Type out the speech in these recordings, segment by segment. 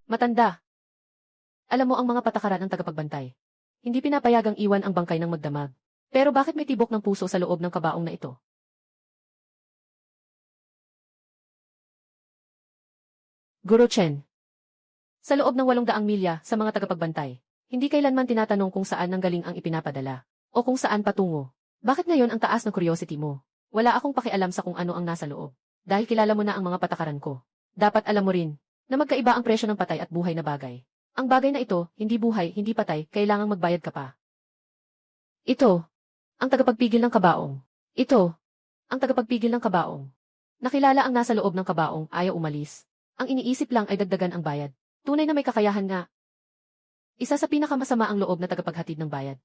Matanda. Alam mo ang mga patakaran ng tagapagbantay. Hindi pinapayagang iwan ang bangkay ng magdamag. Pero bakit may tibok ng puso sa loob ng kabaong na ito? Guro Chen. Sa loob ng 800 milya sa mga tagapagbantay, hindi kailanman tinatanong kung saan nanggaling ang ipinapadala, o kung saan patungo. Bakit ngayon ang taas ng curiosity mo? Wala akong pakialam sa kung ano ang nasa loob. Dahil kilala mo na ang mga patakaran ko. Dapat alam mo rin, na magkaiba ang presyo ng patay at buhay na bagay. Ang bagay na ito, hindi buhay, hindi patay, kailangang magbayad ka pa. Ito, ang tagapagpigil ng kabaong. Ito, ang tagapagpigil ng kabaong. Nakilala ang nasa loob ng kabaong, ayaw umalis. Ang iniisip lang ay dagdagan ang bayad. Tunay na may kakayahan nga. Isa sa pinakamasama ang loob na tagapaghatid ng bayad.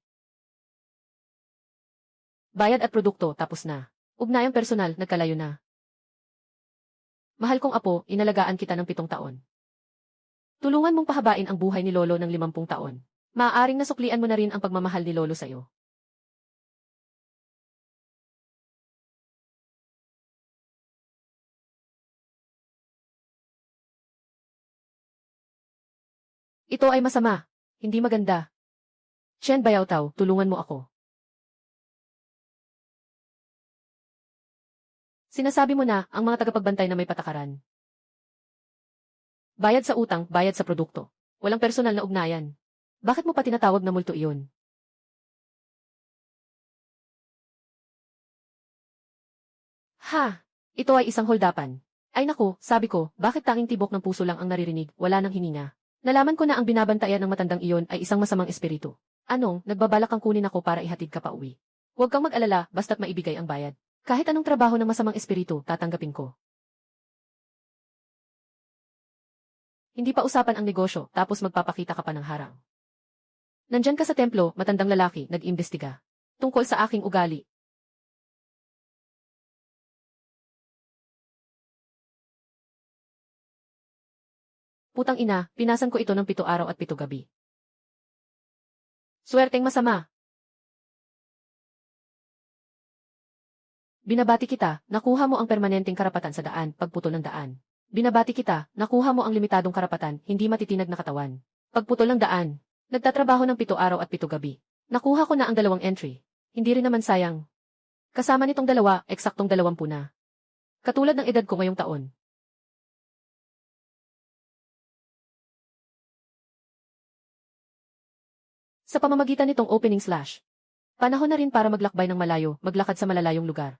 Bayad at produkto, tapos na. Ugnayang personal, nagkalayo na. Mahal kong apo, inalagaan kita ng 7 taon. Tulungan mong pahabain ang buhay ni Lolo ng 50 taon. Maaaring nasuklian mo na rin ang pagmamahal ni Lolo sa'yo. Ito ay masama. Hindi maganda. Chen Bayautaw, tulungan mo ako. Sinasabi mo na, ang mga tagapagbantay na may patakaran. Bayad sa utang, bayad sa produkto. Walang personal na ugnayan. Bakit mo pa tinatawag na multo iyon? Ha! Ito ay isang holdapan. Ay naku, sabi ko, bakit tanging tibok ng puso lang ang naririnig, wala nang hininga? Nalaman ko na ang binabantayan ng matandang iyon ay isang masamang espiritu. Anong, nagbabalak kang kunin ako para ihatid ka pa uwi? Huwag kang mag-alala, basta't maibigay ang bayad. Kahit anong trabaho ng masamang espiritu, tatanggapin ko. Hindi pa usapan ang negosyo, tapos magpapakita ka pa ng harang. Nandyan ka sa templo, matandang lalaki, nag-imbestiga. Tungkol sa aking ugali. Putang ina, pinasan ko ito ng 7 araw at 7 gabi. Swerteng masama. Binabati kita, nakuha mo ang permanenteng karapatan sa daan, pagputol ng daan. Binabati kita, nakuha mo ang limitadong karapatan, hindi matitinag na katawan. Pagputol ng daan. Nagtatrabaho ng 7 araw at 7 gabi. Nakuha ko na ang 2 entry. Hindi rin naman sayang. Kasama nitong 2, eksaktong 20 na. Katulad ng edad ko ngayong taon. Sa pamamagitan nitong opening slash. Panahon na rin para maglakbay ng malayo, maglakad sa malalayong lugar.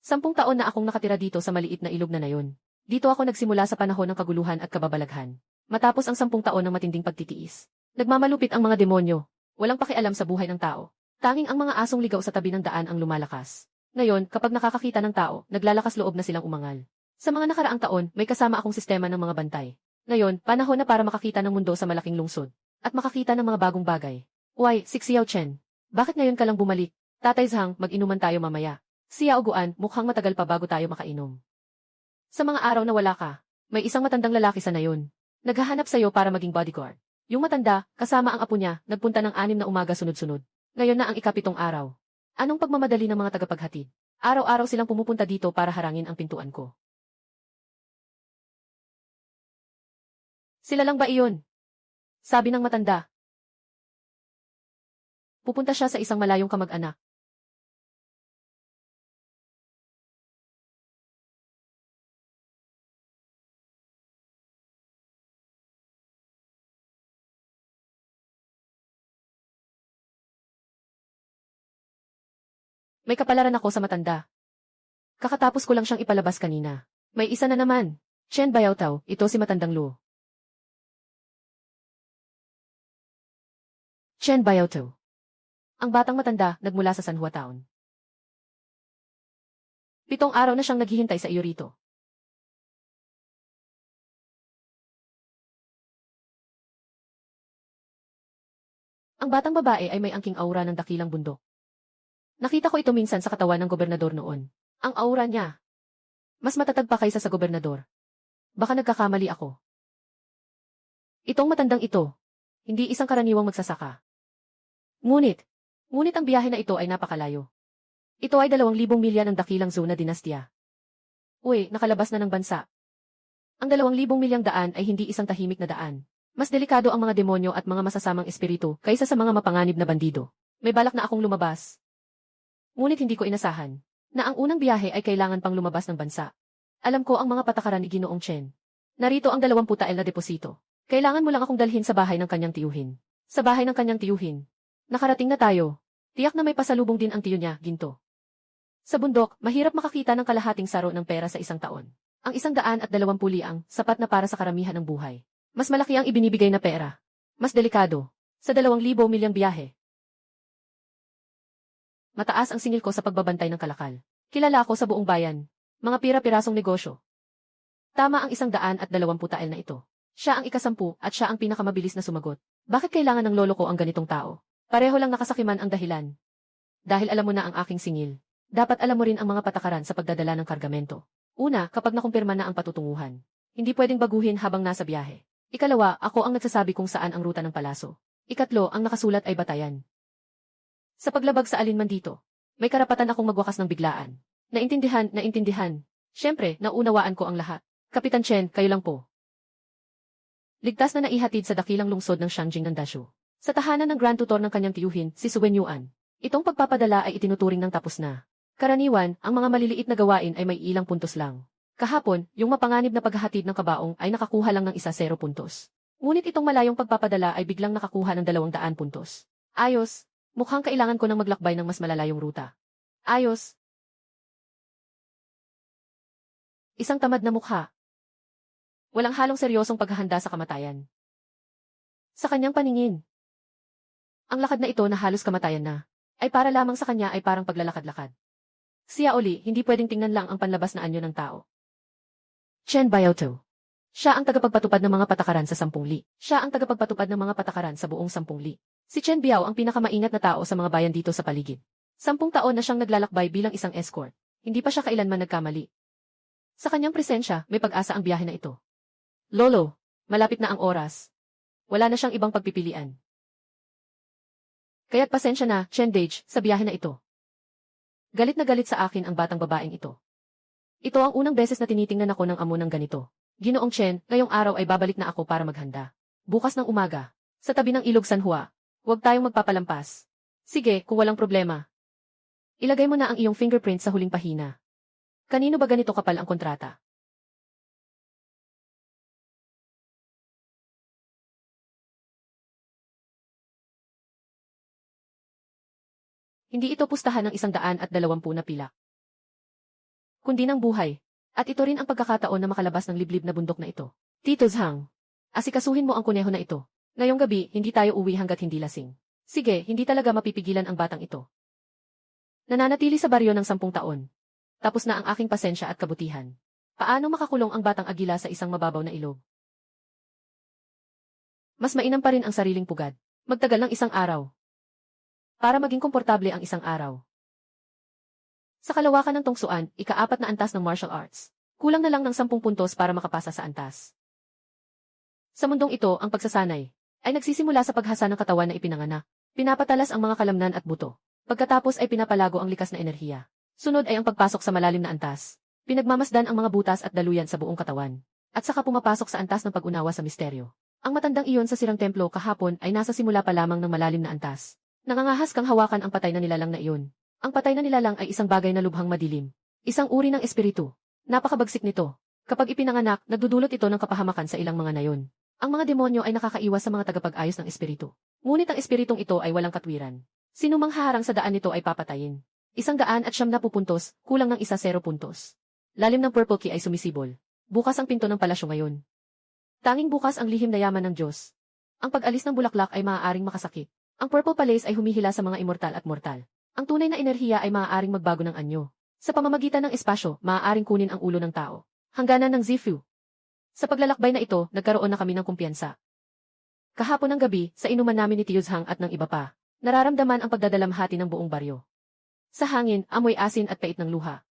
10 taon na akong nakatira dito sa maliit na ilog na nayon. Dito ako nagsimula sa panahon ng kaguluhan at kababalaghan. Matapos ang 10 taon ng matinding pagtitiis. Nagmamalupit ang mga demonyo. Walang pakialam sa buhay ng tao. Tanging ang mga asong ligaw sa tabi ng daan ang lumalakas. Ngayon, kapag nakakakita ng tao, naglalakas loob na silang umangal. Sa mga nakaraang taon, may kasama akong sistema ng mga bantay. Ngayon, panahon na para makakita ng mundo sa malaking lungsod. At makakita ng mga bagong bagay. Why, si Xiao Chen? Bakit ngayon ka lang bumalik? Tatay Zhang, mag-inuman tayo mamaya. Xiao Guan, mukhang matagal pa bago tayo makainom. Sa mga araw na wala ka, may isang matandang lalaki sa nayon. Naghahanap sa'yo para maging bodyguard. Yung matanda, kasama ang apo niya, nagpunta ng 6 na umaga sunod-sunod. Ngayon na ang ika-7 araw. Anong pagmamadali ng mga tagapaghatid? Araw-araw silang pumupunta dito para harangin ang pintuan ko. Sila lang ba iyon? Sabi ng matanda. Pupunta siya sa isang malayong kamag-anak. May kapalaran ako sa matanda. Kakatapos ko lang siyang ipalabas kanina. May isa na naman. Chen Bayautaw, ito si matandang Lu. Chen Bayautaw. Ang batang matanda, nagmula sa San Hua Town. 7 araw na siyang naghihintay sa iyo rito. Ang batang babae ay may angking aura ng dakilang bundok. Nakita ko ito minsan sa katawan ng gobernador noon. Ang aura niya. Mas matatag pa kaysa sa gobernador. Baka nagkakamali ako. Itong matandang ito, hindi isang karaniwang magsasaka. Ngunit ang biyahe na ito ay napakalayo. Ito ay 2,000 milya ng dakilang zona dinastya. Uy, nakalabas na ng bansa. Ang 2,000 milyang daan ay hindi isang tahimik na daan. Mas delikado ang mga demonyo at mga masasamang espiritu kaysa sa mga mapanganib na bandido. May balak na akong lumabas. Ngunit hindi ko inasahan na ang unang biyahe ay kailangan pang lumabas ng bansa. Alam ko ang mga patakaran ni Ginoong Chen. Narito ang 20 tael na deposito. Kailangan mo lang akong dalhin sa bahay ng kanyang tiyuhin. Sa bahay ng kanyang tiyuhin. Nakarating na tayo. Tiyak na may pasalubong din ang tiyo niya, ginto. Sa bundok, mahirap makakita ng kalahating saro ng pera sa isang taon. Ang 120 liang, sapat na para sa karamihan ng buhay. Mas malaki ang ibinibigay na pera. Mas delikado. Sa 2,000 milyang biyahe. Mataas ang singil ko sa pagbabantay ng kalakal. Kilala ako sa buong bayan. Mga pira-pirasong negosyo. Tama ang 120 tael na ito. Siya ang ika-10 at siya ang pinakamabilis na sumagot. Bakit kailangan ng lolo ko ang ganitong tao? Pareho lang nakasakiman ang dahilan. Dahil alam mo na ang aking singil. Dapat alam mo rin ang mga patakaran sa pagdadala ng kargamento. Una, kapag nakumpirma na ang patutunguhan. Hindi pwedeng baguhin habang nasa biyahe. Ikalawa, ako ang nagsasabi kung saan ang ruta ng palaso. Ikatlo, ang nakasulat ay batayan. Sa paglabag sa alinman dito, may karapatan akong magwakas ng biglaan. Naintindihan. Siyempre, naunawaan ko ang lahat. Kapitan Chen, kayo lang po. Ligtas na naihatid sa dakilang lungsod ng Shangjing ng Dashu. Sa tahanan ng Grand Tutor ng kanyang tiyuhin, si Suen Yuan. Itong pagpapadala ay itinuturing ng tapos na. Karaniwan, ang mga maliliit na gawain ay may ilang puntos lang. Kahapon, yung mapanganib na paghahatid ng kabaong ay nakakuha lang ng 0 puntos. Ngunit itong malayong pagpapadala ay biglang nakakuha ng 200 puntos. Ayos, mukhang kailangan ko ng maglakbay ng mas malalayong ruta. Ayos. Isang tamad na mukha. Walang halong seryosong paghahanda sa kamatayan. Sa kanyang paningin, ang lakad na ito na halos kamatayan na, ay para lamang sa kanya ay parang paglalakad-lakad. Siya Oli, hindi pwedeng tingnan lang ang panlabas na anyo ng tao. Chen Biaotou. Siya ang tagapagpatupad ng mga patakaran sa 10 li. Siya ang tagapagpatupad ng mga patakaran sa buong 10 li. Si Chen Biao ang pinakamaingat na tao sa mga bayan dito sa paligid. 10 taon na siyang naglalakbay bilang isang escort. Hindi pa siya kailanman nagkamali. Sa kanyang presensya, may pag-asa ang biyahe na ito. Lolo, malapit na ang oras. Wala na siyang ibang pagpipilian. Kaya't pasensya na, Chen Dage, sa biyahe na ito. Galit na galit sa akin ang batang babaeng ito. Ito ang unang beses na tinitingnan ako ng amo ng ganito. Ginoong Chen, ngayong araw ay babalik na ako para maghanda. Bukas ng umaga, sa tabi ng ilog Sanhua. Huwag tayong magpapalampas. Sige, kung walang problema. Ilagay mo na ang iyong fingerprint sa huling pahina. Kanino ba ganito kapal ang kontrata? Hindi ito pustahan ng 120 na pilak. Kundi ng buhay. At ito rin ang pagkakataon na makalabas ng liblib na bundok na ito. Tito Zhang, asikasuhin mo ang kuneho na ito. Ngayong gabi, hindi tayo uwi hanggat hindi lasing. Sige, hindi talaga mapipigilan ang batang ito. Nananatili sa baryo ng 10 taon. Tapos na ang aking pasensya at kabutihan. Paano makakulong ang batang agila sa isang mababaw na ilog? Mas mainam pa rin ang sariling pugad. Magtagal ng 1 araw. Para maging komportable ang 1 araw. Sa kalawakan ng tungsuan, ika-4 na antas ng martial arts. Kulang na lang ng 10 puntos para makapasa sa antas. Sa mundong ito, ang pagsasanay ay nagsisimula sa paghasa ng katawan na ipinanganak. Pinapatalas ang mga kalamnan at buto. Pagkatapos ay pinapalago ang likas na enerhiya. Sunod ay ang pagpasok sa malalim na antas. Pinagmamasdan ang mga butas at daluyan sa buong katawan. At saka pumapasok sa antas ng pag-unawa sa misteryo. Ang matandang iyon sa sirang templo kahapon ay nasa simula pa lamang ng malalim na antas. Nangangahas kang hawakan ang patay na nilalang na iyon. Ang patay na nilalang ay isang bagay na lubhang madilim. Isang uri ng espiritu. Napakabagsik nito. Kapag ipinanganak, nagdudulot ito ng kapahamakan sa ilang mga nayon. Ang mga demonyo ay nakakaiwas sa mga tagapag-ayos ng espiritu. Ngunit ang espiritong ito ay walang katwiran. Sino mang haharang sa daan nito ay papatayin. 100 at 90 puntos, kulang ng 0 puntos. Lalim ng purple key ay sumisibol. Bukas ang pinto ng palasyo ngayon. Tanging bukas ang lihim na yaman ng Diyos. Ang pag-alis ng bulaklak ay maaaring makasakit. Ang purple palace ay humihila sa mga immortal at mortal. Ang tunay na enerhiya ay maaaring magbago ng anyo. Sa pamamagitan ng espasyo, maaaring kunin ang ulo ng tao. Hangganan ng Zifu. Sa paglalakbay na ito, nagkaroon na kami ng kumpiyansa. Kahapon ng gabi, sa inuman namin ni Tio Zhang at ng iba pa, nararamdaman ang pagdadalamhati ng buong baryo. Sa hangin, amoy asin at pait ng luha.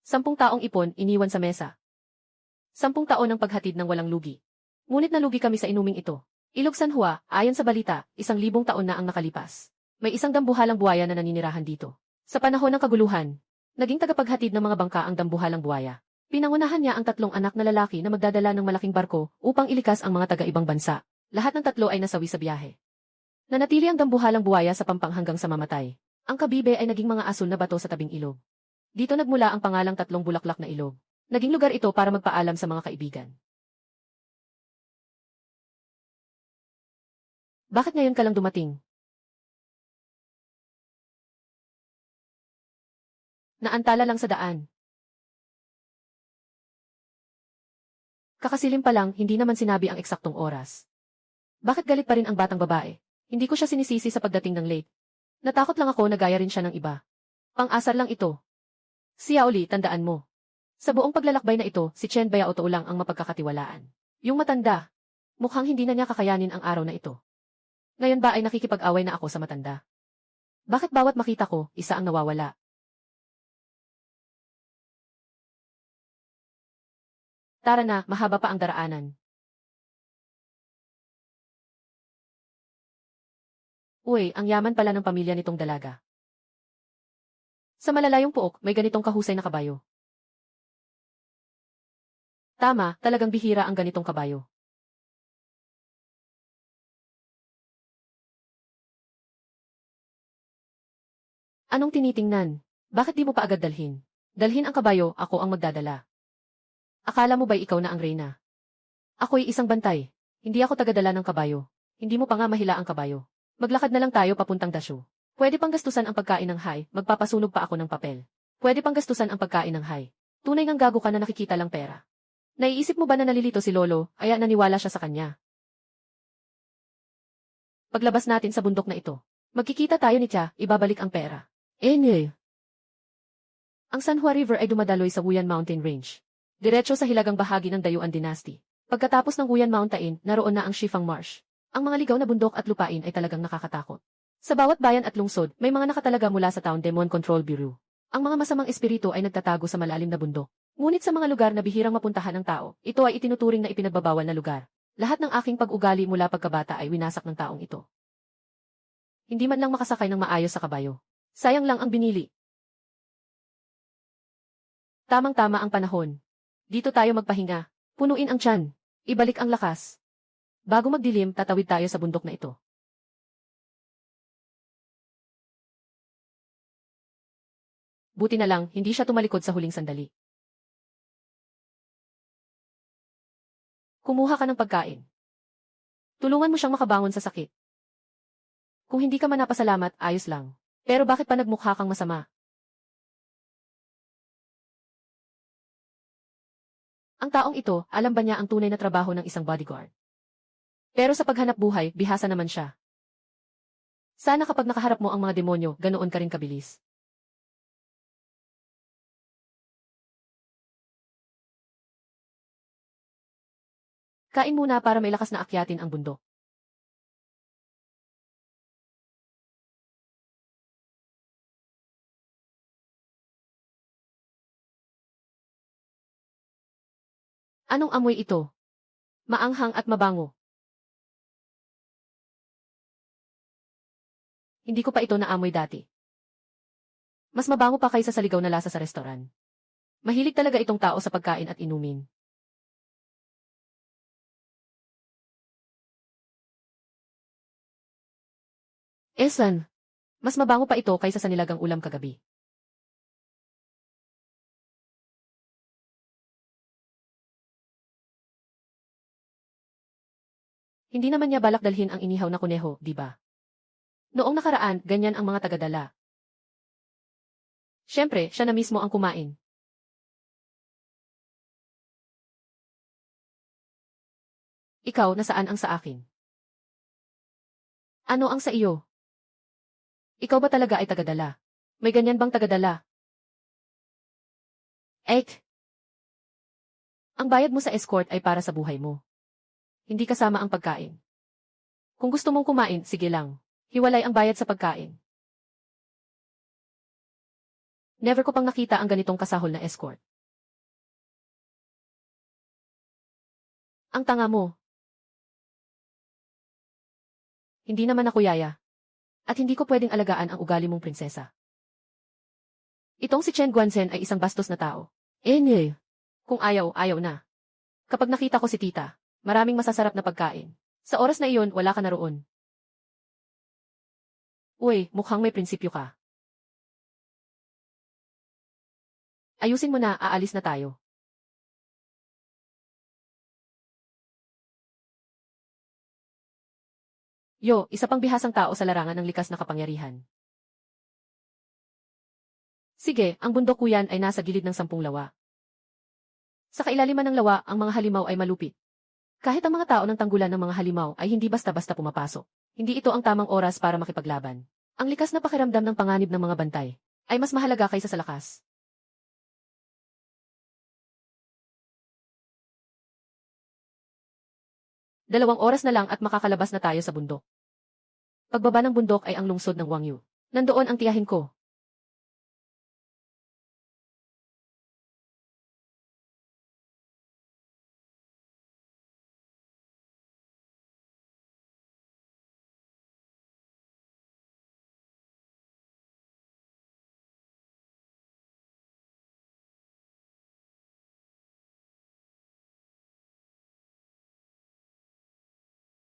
10 taong ipon, iniwan sa mesa. 10 taon ng paghatid ng walang lugi. Ngunit nalugi kami sa inuming ito. Ilog Sanhua, ayon sa balita, 1,000 taon na ang nakalipas. May isang dambuhalang buhaya na naninirahan dito. Sa panahon ng kaguluhan, naging tagapaghatid ng mga bangka ang dambuhalang buhaya. Pinangunahan niya ang 3 anak na lalaki na magdadala ng malaking barko upang ilikas ang mga taga-ibang bansa. Lahat ng 3 ay nasawi sa biyahe. Nanatili ang dambuhalang buwaya sa pampang hanggang sa mamatay. Ang kabibe ay naging mga asul na bato sa tabing ilog. Dito nagmula ang pangalang 3 bulaklak na ilog. Naging lugar ito para magpaalam sa mga kaibigan. Bakit ngayon ka lang dumating? Naantala lang sa daan. Kakasilim pa lang, hindi naman sinabi ang eksaktong oras. Bakit galit pa rin ang batang babae? Hindi ko siya sinisisi sa pagdating ng late. Natakot lang ako na gaya rin siya ng iba. Pang-asar lang ito. Si Yaoli, tandaan mo. Sa buong paglalakbay na ito, si Chen Bayaotou lang ang mapagkakatiwalaan. Yung matanda. Mukhang hindi na niya kakayanin ang araw na ito. Ngayon ba ay nakikipag-away na ako sa matanda? Bakit bawat makita ko, isa ang nawawala? Tara na, mahaba pa ang daraanan. Uy, ang yaman pala ng pamilya nitong dalaga. Sa malalayong puok, may ganitong kahusay na kabayo. Tama, talagang bihira ang ganitong kabayo. Anong tinitingnan? Bakit di mo pa agad dalhin? Dalhin ang kabayo, ako ang magdadala. Akala mo ba'y ikaw na ang reyna? Ako'y isang bantay. Hindi ako tagadala ng kabayo. Hindi mo pa nga mahila ang kabayo. Maglakad na lang tayo papuntang dasyo. Pwede pang gastusan ang pagkain ng hay, magpapasunog pa ako ng papel. Pwede pang gastusan ang pagkain ng hay. Tunay ngang gago ka na nakikita lang pera. Naiisip mo ba na nalilito si Lolo, kaya naniwala siya sa kanya? Paglabas natin sa bundok na ito, magkikita tayo ni Tia, ibabalik ang pera. Ang Sanhua River ay dumadaloy sa Wuyan Mountain Range. Diretso sa hilagang bahagi ng Dayuan Dynasty. Pagkatapos ng Wuyan Mountain, naroon na ang Shifang Marsh. Ang mga ligaw na bundok at lupain ay talagang nakakatakot. Sa bawat bayan at lungsod, may mga nakatalaga mula sa Town Demon Control Bureau. Ang mga masamang espiritu ay nagtatago sa malalim na bundok. Ngunit sa mga lugar na bihirang mapuntahan ng tao, ito ay itinuturing na ipinagbabawal na lugar. Lahat ng aking pag-ugali mula pagkabata ay winasak ng taong ito. Hindi man lang makasakay ng maayos sa kabayo. Sayang lang ang binili. Tamang-tama ang panahon. Dito tayo magpahinga. Punuin ang tiyan. Ibalik ang lakas. Bago magdilim, tatawid tayo sa bundok na ito. Buti na lang, hindi siya tumalikod sa huling sandali. Kumuha ka ng pagkain. Tulungan mo siyang makabangon sa sakit. Kung hindi ka man napasalamat, ayos lang. Pero bakit pa nagmukha kang masama? Ang taong ito, alam ba niya ang tunay na trabaho ng isang bodyguard? Pero sa paghanap buhay, bihasa naman siya. Sana kapag nakaharap mo ang mga demonyo, ganoon ka rin kabilis. Kain muna para may lakas na akyatin ang bundok. Anong amoy ito? Maanghang at mabango. Hindi ko pa ito naamoy dati. Mas mabango pa kaysa sa ligaw na lasa sa restoran. Mahilig talaga itong tao sa pagkain at inumin. Esan, mas mabango pa ito kaysa sa nilagang ulam kagabi. Hindi naman niya balak dalhin ang inihaw na kuneho, di ba? Noong nakaraan, ganyan ang mga tagadala. Siyempre, siya na mismo ang kumain. Ikaw, nasaan ang sa akin? Ano ang sa iyo? Ikaw ba talaga ay tagadala? May ganyan bang tagadala? Ek! Ang bayad mo sa escort ay para sa buhay mo. Hindi kasama ang pagkain. Kung gusto mong kumain, sige lang. Hiwalay ang bayad sa pagkain. Never ko pang nakita ang ganitong kasahol na escort. Ang tanga mo. Hindi naman ako yaya. At hindi ko pwedeng alagaan ang ugali mong prinsesa. Itong si Chen Guanzhen ay isang bastos na tao. Kung ayaw, ayaw na. Kapag nakita ko si tita, maraming masasarap na pagkain. Sa oras na iyon, wala ka na roon. Uy, mukhang may prinsipyo ka. Ayusin mo na, aalis na tayo. Yo, isa pang bihasang tao sa larangan ng likas na kapangyarihan. Sige, ang bundok kuyan ay nasa gilid ng 10 lawa. Sa kailaliman ng lawa, ang mga halimaw ay malupit. Kahit ang mga tao ng tanggulan ng mga halimaw ay hindi basta-basta pumapasok. Hindi ito ang tamang oras para makipaglaban. Ang likas na pakiramdam ng panganib ng mga bantay ay mas mahalaga kaysa sa lakas. Dalawang oras na lang at makakalabas na tayo sa bundok. Pagbaba ng bundok ay ang lungsod ng Wangyu. Nandoon ang tiyahin ko.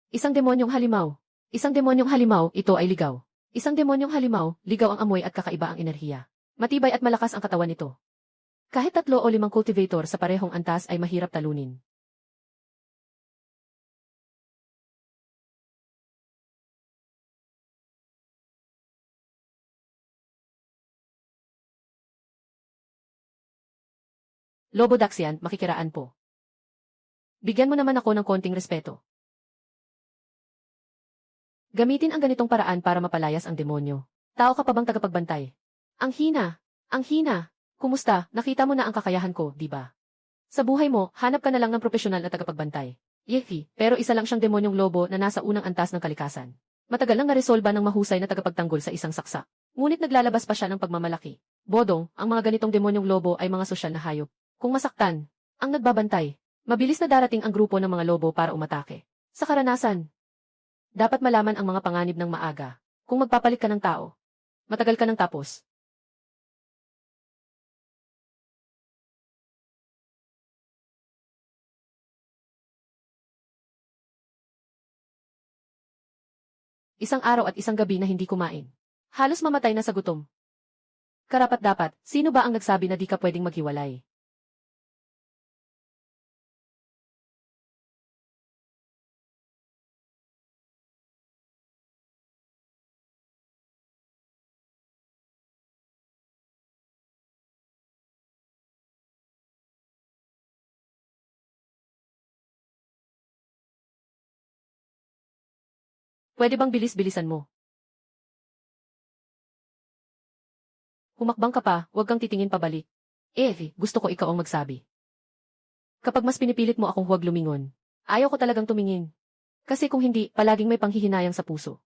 Isang demonyong halimaw. Isang demonyong halimaw, ito ay ligaw. Isang demonyong halimaw, ligaw ang amoy at kakaiba ang enerhiya. Matibay at malakas ang katawan nito. Kahit 3 o 5 cultivator sa parehong antas ay mahirap talunin. Lobo Daxian, makikiraan po. Bigyan mo naman ako ng konting respeto. Gamitin ang ganitong paraan para mapalayas ang demonyo. Tao ka pa bang tagapagbantay? Ang hina! Ang hina! Kumusta, nakita mo na ang kakayahan ko, di ba? Sa buhay mo, hanap ka na lang ng profesional na tagapagbantay. Yehi, pero isa lang siyang demonyong lobo na nasa unang antas ng kalikasan. Matagal nang naresolba ng mahusay na tagapagtanggol sa isang saksak. Ngunit naglalabas pa siya ng pagmamalaki. Bodong, ang mga ganitong demonyong lobo ay mga sosyal na hayop. Kung masaktan, ang nagbabantay, mabilis na darating ang grupo ng mga lobo para umatake. Sa karanasan, dapat malaman ang mga panganib ng maaga. Kung magpapalit ka ng tao, matagal ka nang tapos. Isang araw at isang gabi na hindi kumain. Halos mamatay na sa gutom. Karapat-dapat, sino ba ang nagsabi na di ka pwedeng maghiwalay? Pwede bang bilis-bilisan mo? Humakbang ka pa, huwag kang titingin pabalik. Gusto ko ikaw ang magsabi. Kapag mas pinipilit mo akong huwag lumingon, ayaw ko talagang tumingin. Kasi kung hindi, palaging may panghihinayang sa puso.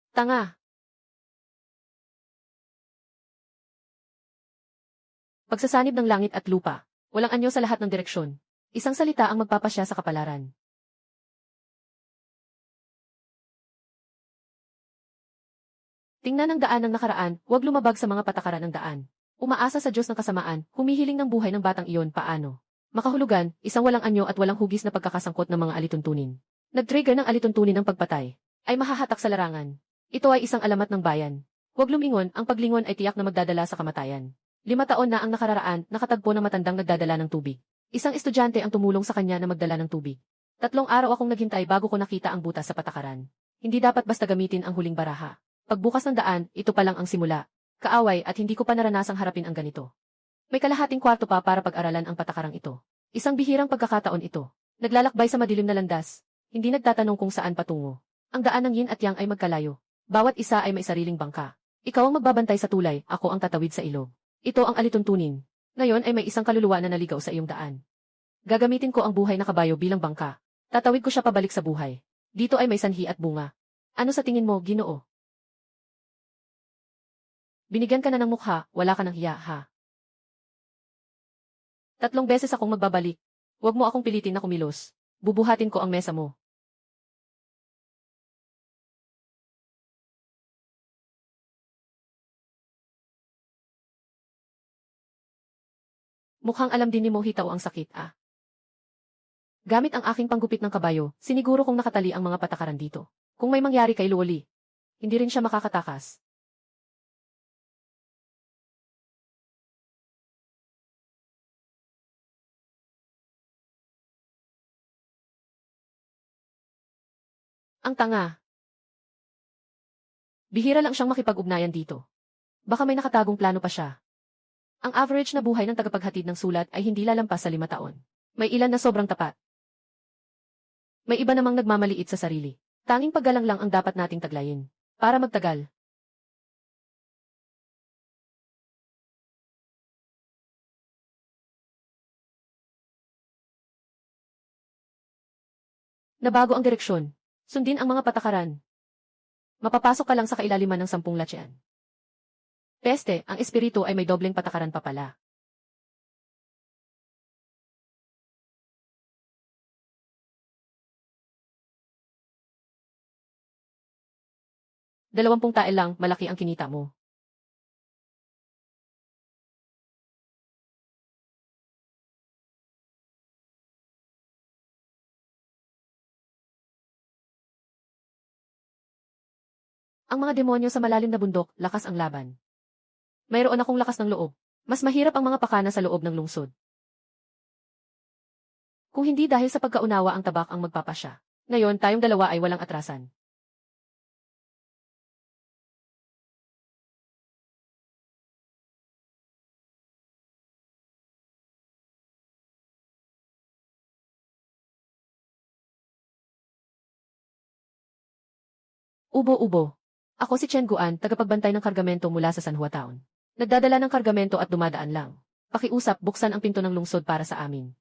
Tanga! Pagsasanib ng langit at lupa, walang anyo sa lahat ng direksyon. Isang salita ang magpapasya sa kapalaran. Tingnan ang daan ng nakaraan, huwag lumabag sa mga patakaran ng daan. Umaasa sa Diyos ng kasamaan, humihiling ng buhay ng batang iyon paano. Makahulugan, isang walang anyo at walang hugis na pagkakasangkot ng mga alituntunin. Nag-trigger ng alituntunin ng pagpatay, ay mahahatak sa larangan. Ito ay isang alamat ng bayan. Huwag lumingon, ang paglingon ay tiyak na magdadala sa kamatayan. 5 taon na ang nakararaan, nakatagpo ng matandang nagdadala ng tubig. Isang estudyante ang tumulong sa kanya na magdala ng tubig. 3 araw akong naghintay bago ko nakita ang butas sa patakaran. Hindi dapat basta gamitin ang huling baraha. Pagbukas ng daan, ito pa lang ang simula. Kaaway at hindi ko pa naranasang harapin ang ganito. May kalahating kwarto pa para pag-aralan ang patakarang ito. Isang bihirang pagkakataon ito. Naglalakbay sa madilim na landas. Hindi nagtatanong kung saan patungo. Ang daan ng yin at yang ay magkalayo. Bawat isa ay may sariling bangka. Ikaw ang magbabantay sa tulay, ako ang tatawid sa ilog. Ito ang alituntunin. Ngayon ay may isang kaluluwa na naligaw sa iyong daan. Gagamitin ko ang buhay na kabayo bilang bangka. Tatawid ko siya pabalik sa buhay. Dito ay may sanhi at bunga. Ano sa tingin mo, Ginoo? Binigyan ka na ng mukha, wala ka ng hiya, ha? 3 beses akong magbabalik. Huwag mo akong pilitin na kumilos. Bubuhatin ko ang mesa mo. Mukhang alam din ni Mohito ang sakit, ah. Gamit ang aking panggupit ng kabayo, siniguro kong nakatali ang mga patakaran dito. Kung may mangyari kay Loli, hindi rin siya makakatakas. Ang tanga. Bihira lang siyang makipag-ugnayan dito. Baka may nakatagong plano pa siya. Ang average na buhay ng tagapaghatid ng sulat ay hindi lalampas sa 5 taon. May ilan na sobrang tapat. May iba namang nagmamaliit sa sarili. Tanging paggalang lang ang dapat nating taglayin. Para magtagal. Nabago ang direksyon. Sundin ang mga patakaran. Mapapasok ka lang sa kailaliman ng 10 latyan. Peste, ang espiritu ay may dobleng patakaran pa pala. Dalawampung tael lang, malaki ang kinita mo. Ang mga demonyo sa malalim na bundok, lakas ang laban. Mayroon akong lakas ng loob. Mas mahirap ang mga pakana sa loob ng lungsod. Kung hindi dahil sa pagkaunawa ang tabak ang magpapasya. Ngayon tayong dalawa ay walang atrasan. Ubo-ubo. Ako si Chen Guan, tagapagbantay ng kargamento mula sa San Hua Town. Nagdadala ng kargamento at dumadaan lang. Pakiusap, buksan ang pinto ng lungsod para sa amin.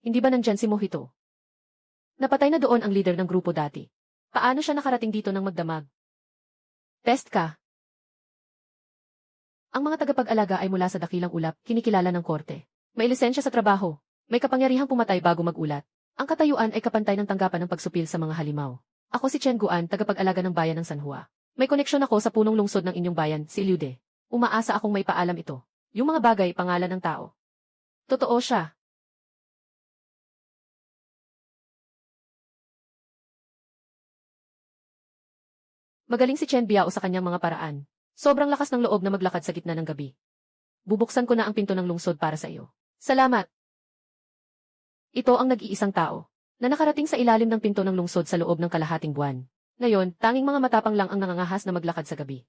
Hindi ba nandyan si Mohito? Napatay na doon ang leader ng grupo dati. Paano siya nakarating dito ng magdamag? Test ka. Ang mga tagapag-alaga ay mula sa dakilang ulap, kinikilala ng korte. May lisensya sa trabaho. May kapangyarihang pumatay bago magulat. Ang katayuan ay kapantay ng tanggapan ng pagsupil sa mga halimaw. Ako si Chen Guan, tagapag-alaga ng bayan ng San Hua. May koneksyon ako sa punong lungsod ng inyong bayan, si Liude. Umaasa akong may paalam ito. Yung mga bagay, pangalan ng tao. Totoo siya. Magaling si Chen Biao sa kanyang mga paraan. Sobrang lakas ng loob na maglakad sa gitna ng gabi. Bubuksan ko na ang pinto ng lungsod para sa iyo. Salamat. Ito ang nag-iisang tao na nakarating sa ilalim ng pinto ng lungsod sa loob ng kalahating buwan. Ngayon, tanging mga matapang lang ang nangangahas na maglakad sa gabi.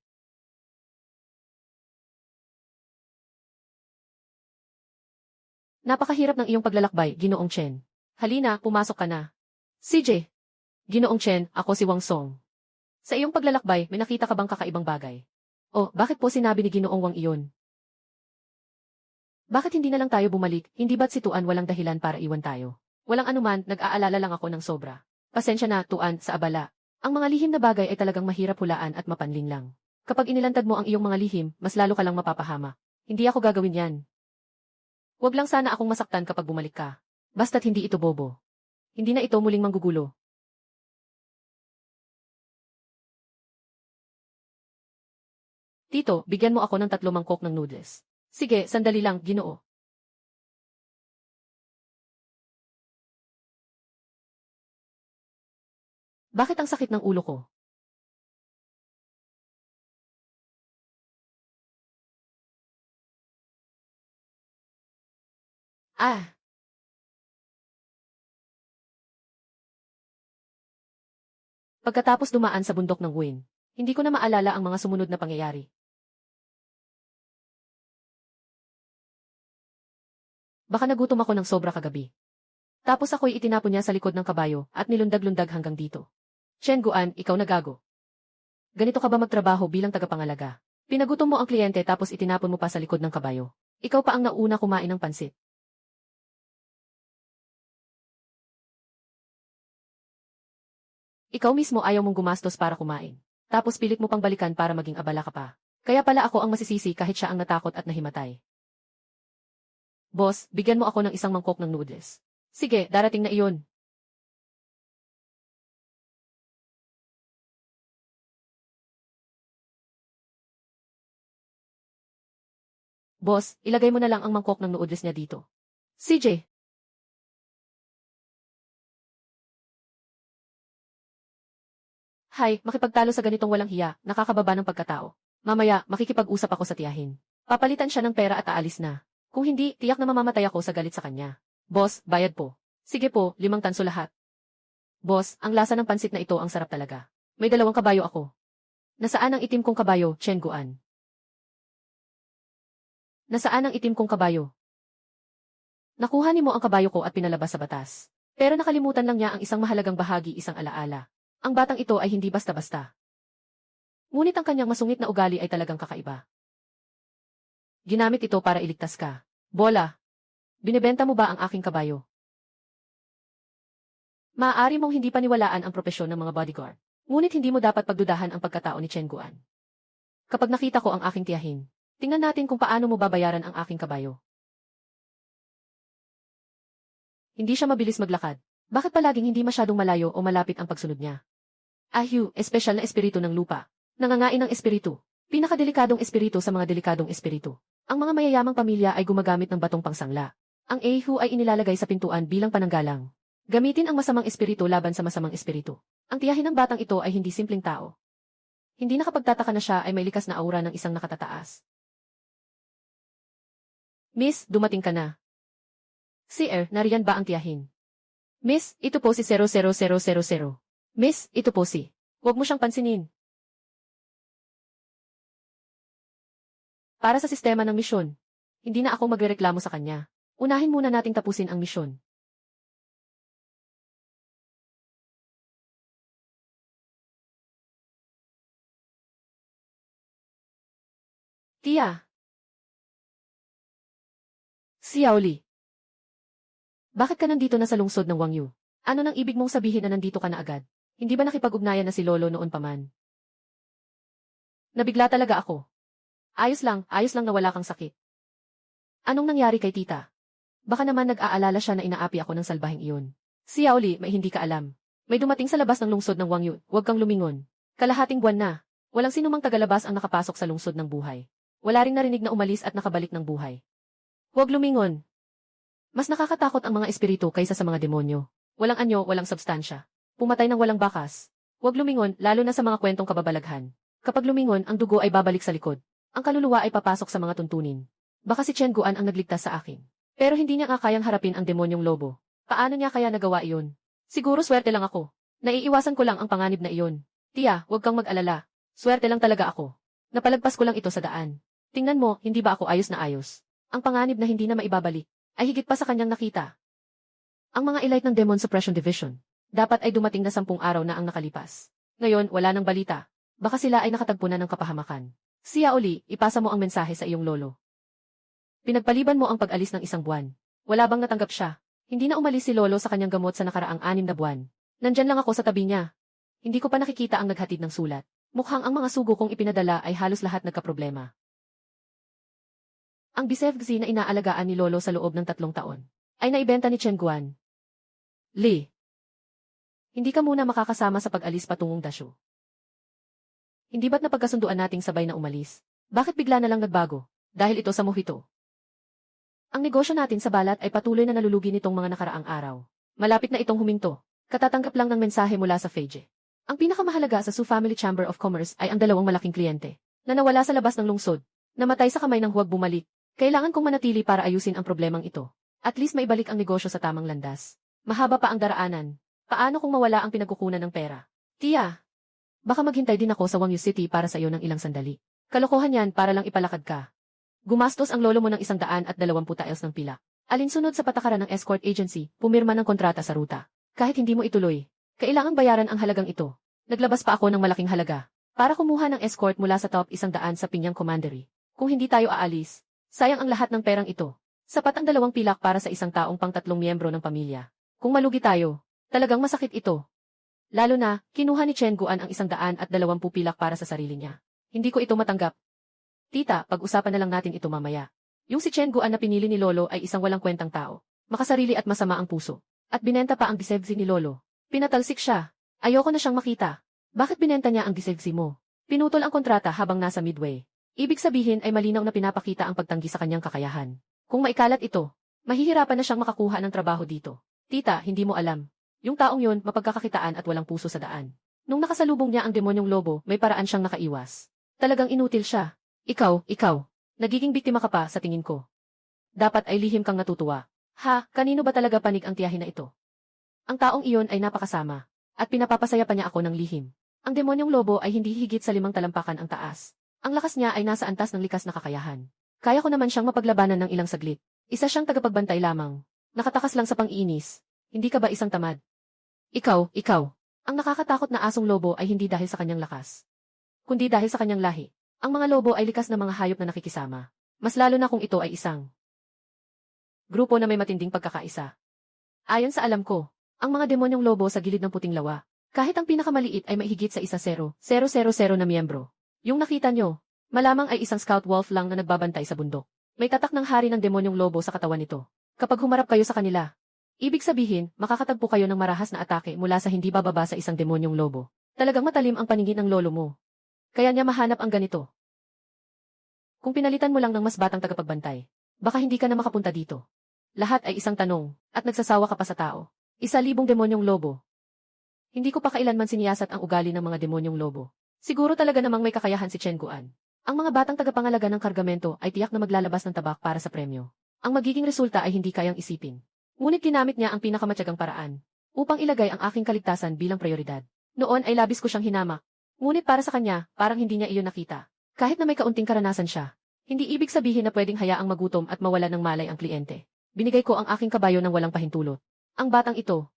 Napakahirap ng iyong paglalakbay, Ginoong Chen. Halina, pumasok ka na. CJ. Ginoong Chen, ako si Wang Song. Sa iyong paglalakbay, may nakita ka bang kakaibang bagay? Oh, bakit po sinabi ni Ginoong Wang iyon? Bakit hindi na lang tayo bumalik, hindi ba't si Tuan walang dahilan para iwan tayo? Walang anuman, nag-aalala lang ako ng sobra. Pasensya na, Tuan, sa abala. Ang mga lihim na bagay ay talagang mahirap hulaan at mapanlin lang. Kapag inilantad mo ang iyong mga lihim, mas lalo ka lang mapapahama. Hindi ako gagawin yan. Huwag lang sana akong masaktan kapag bumalik ka. Basta't hindi ito bobo. Hindi na ito muling manggugulo. Tito, bigyan mo ako ng 3 mangkok ng noodles. Sige, sandali lang, Ginoo. Bakit ang sakit ng ulo ko? Ah! Pagkatapos dumaan sa bundok ng Win, hindi ko na maalala ang mga sumunod na pangyayari. Baka nagutom ako ng sobra kagabi. Tapos ako'y itinapon niya sa likod ng kabayo at nilundag-lundag hanggang dito. Chen Guan, ikaw na gago. Ganito ka ba magtrabaho bilang tagapangalaga? Pinagutom mo ang kliyente tapos itinapon mo pa sa likod ng kabayo. Ikaw pa ang nauna kumain ng pansit. Ikaw mismo ayaw mong gumastos para kumain. Tapos pilit mo pang balikan para maging abala ka pa. Kaya pala ako ang masisisi kahit siya ang natakot at nahimatay. Boss, bigyan mo ako ng isang mangkok ng noodles. Sige, darating na iyon. Boss, ilagay mo na lang ang mangkok ng noodles niya dito. CJ. Hay, makipagtalo sa ganitong walang hiya, nakakababa ng pagkatao. Mamaya, makikipag-usap ako sa tiyahin. Papalitan siya ng pera at aalis na. Kung hindi, tiyak na mamamatay ako sa galit sa kanya. Boss, bayad po. Sige po, 5 tanso lahat. Boss, ang lasa ng pansit na ito ang sarap talaga. May 2 kabayo ako. Nasaan ang itim kong kabayo, Chen Guan? Nasaan ang itim kong kabayo? Nakuha ni mo ang kabayo ko at pinalabas sa batas. Pero nakalimutan lang niya ang isang mahalagang bahagi, isang alaala. Ang batang ito ay hindi basta-basta. Ngunit ang kanyang masungit na ugali ay talagang kakaiba. Ginamit ito para iligtas ka. Bola. Binebenta mo ba ang aking kabayo? Maaari mong hindi paniwalaan ang propesyon ng mga bodyguard. Ngunit hindi mo dapat pagdudahan ang pagkatao ni Chen Guan. Kapag nakita ko ang aking tiyahin, tingnan natin kung paano mo babayaran ang aking kabayo. Hindi siya mabilis maglakad. Bakit palaging hindi masyadong malayo o malapit ang pagsunod niya? Ahyu, espesyal na espiritu ng lupa. Nangangain ng espiritu. Pinakadelikadong espiritu sa mga delikadong espiritu. Ang mga mayayamang pamilya ay gumagamit ng batong pangsangla. Ang Ahyu ay inilalagay sa pintuan bilang pananggalang. Gamitin ang masamang espiritu laban sa masamang espiritu. Ang tiyahin ng batang ito ay hindi simpleng tao. Hindi nakapagtataka na siya ay may likas na aura ng isang nakatataas. Miss, dumating ka na. Sir, nariyan ba ang tiyahin? Miss, ito po si 00000. Miss, ito po si. Huwag mo siyang pansinin. Para sa sistema ng misyon. Hindi na ako magrereklamo sa kanya. Unahin muna nating tapusin ang misyon. Tia. Xiaoli. Bakit ka nandito na sa lungsod ng Wangyu? Ano nang ibig mong sabihin na nandito ka na agad? Hindi ba nakipag-ugnayan na si Lolo noon pa man? Nabigla talaga ako. Ayos lang na wala kang sakit. Anong nangyari kay tita? Baka naman nag-aalala siya na inaapi ako ng salbahing iyon. Xiaoli, may hindi ka alam. May dumating sa labas ng lungsod ng Wangyu, huwag kang lumingon. Kalahating buwan na. Walang sinumang tagalabas ang nakapasok sa lungsod ng buhay. Wala ring narinig na umalis at nakabalik ng buhay. Huwag lumingon. Mas nakakatakot ang mga espiritu kaysa sa mga demonyo. Walang anyo, walang substansya. Pumatay ng walang bakas. Huwag lumingon, lalo na sa mga kwentong kababalaghan. Kapag lumingon, ang dugo ay babalik sa likod. Ang kaluluwa ay papasok sa mga tuntunin. Baka si Chen Guan ang nagligtas sa akin. Pero hindi niya nga kayang harapin ang demonyong lobo. Paano niya kaya nagawa iyon? Siguro swerte lang ako. Naiiwasan ko lang ang panganib na iyon. Tia, huwag kang mag-alala. Swerte lang talaga ako. Napalagpas ko lang ito sa daan. Tingnan mo, hindi ba ako ayos na ayos? Ang panganib na hindi na maibabalik ay higit pa sa kanyang nakita. Ang mga elite ng Demon Suppression Division, dapat ay dumating na 10 araw na ang nakalipas. Ngayon, wala nang balita. Baka sila ay nakatagpo na ng kapahamakan. Xiaoli, ipasa mo ang mensahe sa iyong lolo. Pinagpaliban mo ang pag-alis ng 1 buwan. Wala bang natanggap siya? Hindi na umalis si lolo sa kanyang gamot sa nakaraang 6 na buwan. Nandyan lang ako sa tabi niya. Hindi ko pa nakikita ang naghatid ng sulat. Mukhang ang mga sugo kong ipinadala ay halos lahat nagkaproblema. Ang bisefgzi na inaalagaan ni lolo sa loob ng 3 taon ay naibenta ni Chen Guan. Li. Hindi ka muna makakasama sa pag-alis patungong Dasyo. Hindi ba't napagkasunduan nating sabay na umalis? Bakit bigla na lang nagbago? Dahil ito sa mohito. Ang negosyo natin sa balat ay patuloy na nalulugi nitong mga nakaraang araw. Malapit na itong huminto. Katatanggap lang ng mensahe mula sa Feije. Ang pinakamahalaga sa Su Family Chamber of Commerce ay ang 2 malaking kliyente na nawala sa labas ng lungsod, namatay sa kamay ng huwag bumalik. Kailangan kong manatili para ayusin ang problemang ito. At least maibalik ang negosyo sa tamang landas. Mahaba pa ang daraanan. Paano kung mawala ang pinagkukunan ng pera? Tia, baka maghintay din ako sa Wangyu City para sa iyo ng ilang sandali. Kalokohan yan para lang ipalakad ka. Gumastos ang lolo mo ng 120 taels ng pila. Alinsunod sa patakaran ng escort agency, pumirma ng kontrata sa ruta. Kahit hindi mo ituloy, kailangang bayaran ang halagang ito. Naglabas pa ako ng malaking halaga para kumuha ng escort mula sa top 100 sa Pinyang Commandery. Kung hindi tayo aalis, sayang ang lahat ng perang ito. Sapat ang 2 pilak para sa isang taong pang 3 miyembro ng pamilya. Kung malugi tayo, talagang masakit ito. Lalo na, kinuha ni Chen Guan ang 120 pilak para sa sarili niya. Hindi ko ito matanggap. Tita, pag-usapan na lang natin ito mamaya. Yung si Chen Guan na pinili ni Lolo ay isang walang kwentang tao. Makasarili at masama ang puso. At binenta pa ang disebsi ni Lolo. Pinatalsik siya. Ayoko na siyang makita. Bakit binenta niya ang disebsi mo? Pinutol ang kontrata habang nasa midway. Ibig sabihin ay malinaw na pinapakita ang pagtanggi sa kanyang kakayahan. Kung maikalat ito, mahihirapan na siyang makakuha ng trabaho dito. Tita, hindi mo alam. Yung taong yun, mapagkakakitaan at walang puso sa daan. Nung nakasalubong niya ang demonyong lobo, may paraan siyang nakaiwas. Talagang inutil siya. Ikaw. Nagiging biktima ka pa sa tingin ko. Dapat ay lihim kang natutuwa. Ha, kanino ba talaga panig ang tiyahin na ito? Ang taong iyon ay napakasama. At pinapapasaya pa niya ako ng lihim. Ang demonyong lobo ay hindi higit sa 5 talampakan ang taas. Ang lakas niya ay nasa antas ng likas na kakayahan. Kaya ko naman siyang mapaglabanan ng ilang saglit. Isa siyang tagapagbantay lamang. Nakatakas lang sa pang-iinis. Hindi ka ba isang tamad? Ikaw. Ang nakakatakot na asong lobo ay hindi dahil sa kanyang lakas, kundi dahil sa kanyang lahi. Ang mga lobo ay likas na mga hayop na nakikisama. Mas lalo na kung ito ay isang grupo na may matinding pagkakaisa. Ayon sa alam ko, ang mga demonyong lobo sa gilid ng puting lawa, kahit ang pinakamaliit ay maihigit sa 1,000,000 na miyembro. Yung nakita nyo, malamang ay isang scout wolf lang na nagbabantay sa bundok. May tatak ng hari ng demonyong lobo sa katawan nito. Kapag humarap kayo sa kanila, ibig sabihin, makakatagpo kayo ng marahas na atake mula sa hindi bababa sa isang demonyong lobo. Talagang matalim ang paningin ng lolo mo. Kaya niya mahanap ang ganito. Kung pinalitan mo lang ng mas batang tagapagbantay, baka hindi ka na makapunta dito. Lahat ay isang tanong, at nagsasawa ka pa sa tao. 1,000 demonyong lobo. Hindi ko pa kailanman siniyasat ang ugali ng mga demonyong lobo. Siguro talaga namang may kakayahan si Chen Guan. Ang mga batang tagapangalaga ng kargamento ay tiyak na maglalabas ng tabak para sa premyo. Ang magiging resulta ay hindi kayang isipin. Ngunit ginamit niya ang pinakamatyagang paraan upang ilagay ang aking kaligtasan bilang prioridad. Noon ay labis ko siyang hinamak. Ngunit para sa kanya, parang hindi niya iyon nakita. Kahit na may kaunting karanasan siya, hindi ibig sabihin na pwedeng hayaang magutom at mawala ng malay ang kliyente. Binigay ko ang aking kabayo ng walang pahintulot. Ang batang ito,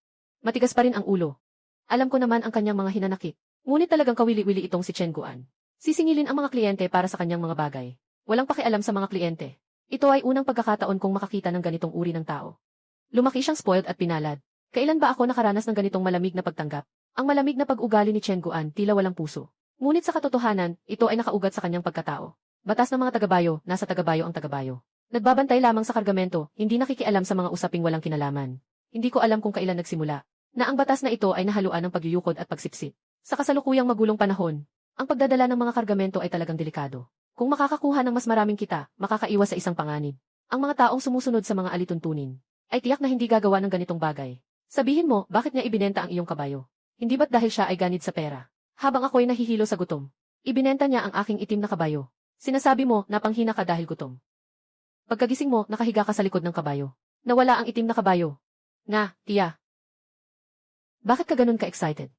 matigas pa rin ang ulo. Alam ko naman ang kanyang mga hinanakit. Ngunit talagang kawili-wili itong si Chen Guan. Sisingilin ang mga kliyente para sa kanyang mga bagay. Walang pakialam sa mga kliyente. Ito ay unang pagkakataon kong makakita ng ganitong uri ng tao. Lumaki siyang spoiled at pinalad. Kailan ba ako nakaranas ng ganitong malamig na pagtanggap? Ang malamig na pag-ugali ni Chen Guan tila walang puso. Ngunit sa katotohanan, ito ay nakaugat sa kanyang pagkatao. Batas ng mga tagabayo, nasa tagabayo ang tagabayo. Nagbabantay lamang sa kargamento, hindi nakikialam sa mga usaping walang kinalaman. Hindi ko alam kung kailan nagsimula na ang batas na ito ay nahaluan ng pagyuyukod at pagsipsip. Sa kasalukuyang magulong panahon, ang pagdadala ng mga kargamento ay talagang delikado. Kung makakakuha ng mas maraming kita, makakaiwas sa isang panganib. Ang mga taong sumusunod sa mga alituntunin ay tiyak na hindi gagawa ng ganitong bagay. Sabihin mo, bakit niya ibinenta ang iyong kabayo? Hindi ba't dahil siya ay ganid sa pera? Habang ako'y nahihilo sa gutom, ibinenta niya ang aking itim na kabayo. Sinasabi mo na panghina ka dahil gutom. Pagkagising mo, nakahiga ka sa likod ng kabayo. Nawala ang itim na kabayo. Tiya. Bakit ka ganun ka-excited?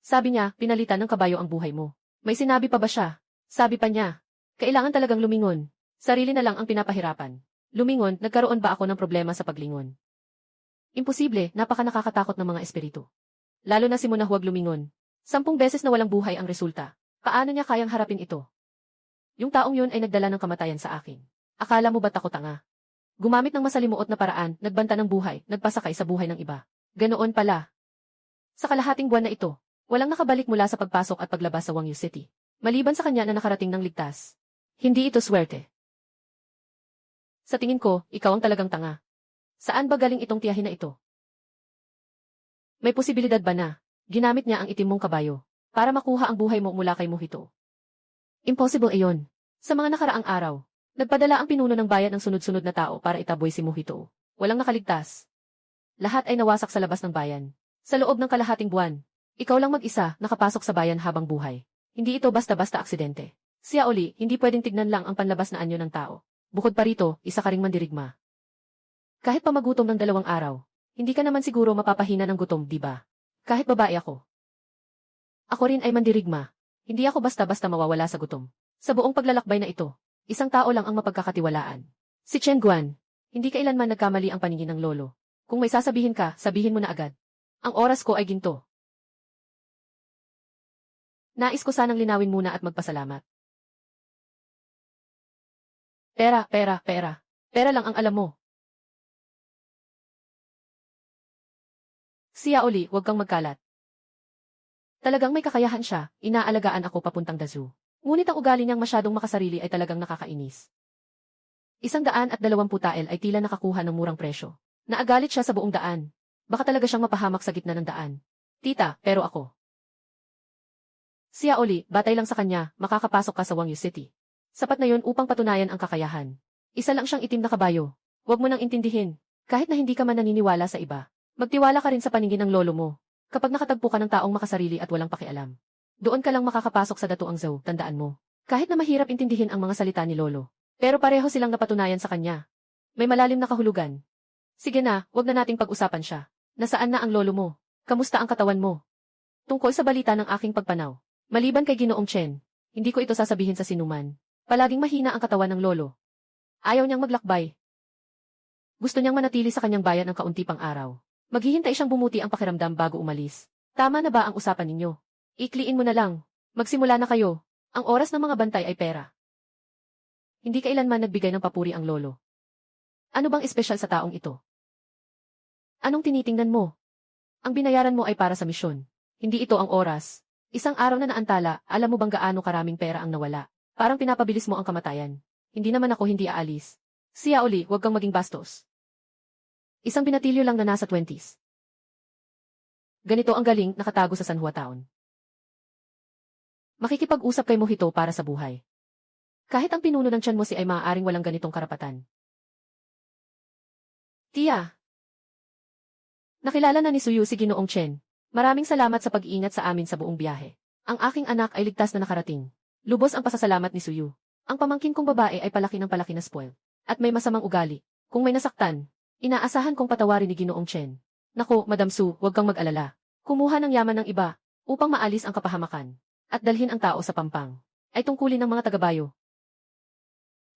Sabi niya, pinalitan ng kabayo ang buhay mo. May sinabi pa ba siya? Sabi pa niya, kailangan talagang lumingon. Sarili na lang ang pinapahirapan. Lumingon, nagkaroon ba ako ng problema sa paglingon? Imposible, napaka nakakatakot ng mga espiritu. Lalo na simula huwag lumingon. 10 beses na walang buhay ang resulta. Paano niya kayang harapin ito? Yung taong yun ay nagdala ng kamatayan sa akin. Akala mo ba't ako tanga? Gumamit ng masalimuot na paraan, nagbanta ng buhay, nagpasakay sa buhay ng iba. Ganoon pala. Sa kalahating buwan na ito, walang nakabalik mula sa pagpasok at paglabas sa Wangyu City. Maliban sa kanya na nakarating ng ligtas. Hindi ito swerte. Sa tingin ko, ikaw ang talagang tanga. Saan ba galing itong tiyahin na ito? May posibilidad ba na ginamit niya ang itim mong kabayo para makuha ang buhay mo mula kay Mohito? Impossible iyon. Sa mga nakaraang araw, nagpadala ang pinuno ng bayan ng sunod-sunod na tao para itaboy si Mohito. Walang nakaligtas. Lahat ay nawasak sa labas ng bayan. Sa loob ng kalahating buwan, ikaw lang mag-isa nakapasok sa bayan habang buhay. Hindi ito basta-basta aksidente. Siya uli, hindi pwedeng tignan lang ang panlabas na anyo ng tao. Bukod pa rito, isa ka ring mandirigma. Kahit pa magutom ng 2 araw, hindi ka naman siguro mapapahina ng gutom, di ba? Kahit babae ako. Ako rin ay mandirigma. Hindi ako basta-basta mawawala sa gutom. Sa buong paglalakbay na ito, isang tao lang ang mapagkakatiwalaan. Si Chen Guan. Hindi kailanman nagkamali ang paningin ng lolo. Kung may sasabihin ka, sabihin mo na agad. Ang oras ko ay ginto. Nais ko sanang linawin muna at magpasalamat. Pera. Pera lang ang alam mo. Siya uli, huwag kang magkalat. Talagang may kakayahan siya, inaalagaan ako papuntang Dazu. Ngunit ang ugali niyang masyadong makasarili ay talagang nakakainis. 120 tael ay tila nakakuha ng murang presyo. Naagalit siya sa buong daan. Baka talaga siyang mapahamak sa gitna ng daan. Tita, pero ako. Siya Oli, batay lang sa kanya, makakapasok ka sa Wangyu City. Sapat na yon upang patunayan ang kakayahan. Isa lang siyang itim na kabayo. Huwag mo nang intindihin. Kahit na hindi ka man naniniwala sa iba. Magtiwala ka rin sa paningin ng lolo mo. Kapag nakatagpo ka ng taong makasarili at walang pakialam. Doon ka lang makakapasok sa Datuang Zhou, tandaan mo. Kahit na mahirap intindihin ang mga salita ni lolo. Pero pareho silang napatunayan sa kanya. May malalim na kahulugan. Sige na, wag na nating pag-usapan siya. Nasaan na ang lolo mo? Kamusta ang katawan mo? Tungkol sa balita ng aking pagpanaw. Maliban kay Ginoong Chen, hindi ko ito sasabihin sa sinuman. Palaging mahina ang katawan ng lolo. Ayaw niyang maglakbay. Gusto niyang manatili sa kanyang bayan ng kaunti pang araw. Maghihintay siyang bumuti ang pakiramdam bago umalis. Tama na ba ang usapan ninyo? Ikliin mo na lang. Magsimula na kayo. Ang oras ng mga bantay ay pera. Hindi kailanman nagbigay ng papuri ang lolo. Ano bang espesyal sa taong ito? Anong tinitingnan mo? Ang binayaran mo ay para sa misyon. Hindi ito ang oras. Isang araw na naantala, alam mo bang gaano karaming pera ang nawala? Parang pinapabilis mo ang kamatayan. Hindi naman ako hindi aalis. Siya Oli, huwag kang maging bastos. Isang binatilyo lang na nasa 20s. Ganito ang galing, nakatago sa Sanhua Town. Makikipag-usap kay Mojito para sa buhay. Kahit ang pinuno ng tiyan mo si ay maaaring walang ganitong karapatan. Tia. Nakilala na ni Suyu si Ginoong Chen. Maraming salamat sa pag-iingat sa amin sa buong biyahe. Ang aking anak ay ligtas na nakarating. Lubos ang pasasalamat ni Suyu. Ang pamangkin kong babae ay palaki ng palaki na spoil. At may masamang ugali. Kung may nasaktan, inaasahan kong patawarin ni Ginoong Chen. Naku, Madam Su, huwag kang mag-alala. Kumuha ng yaman ng iba, upang maalis ang kapahamakan. At dalhin ang tao sa pampang. Ay tungkulin ng mga tagabayo.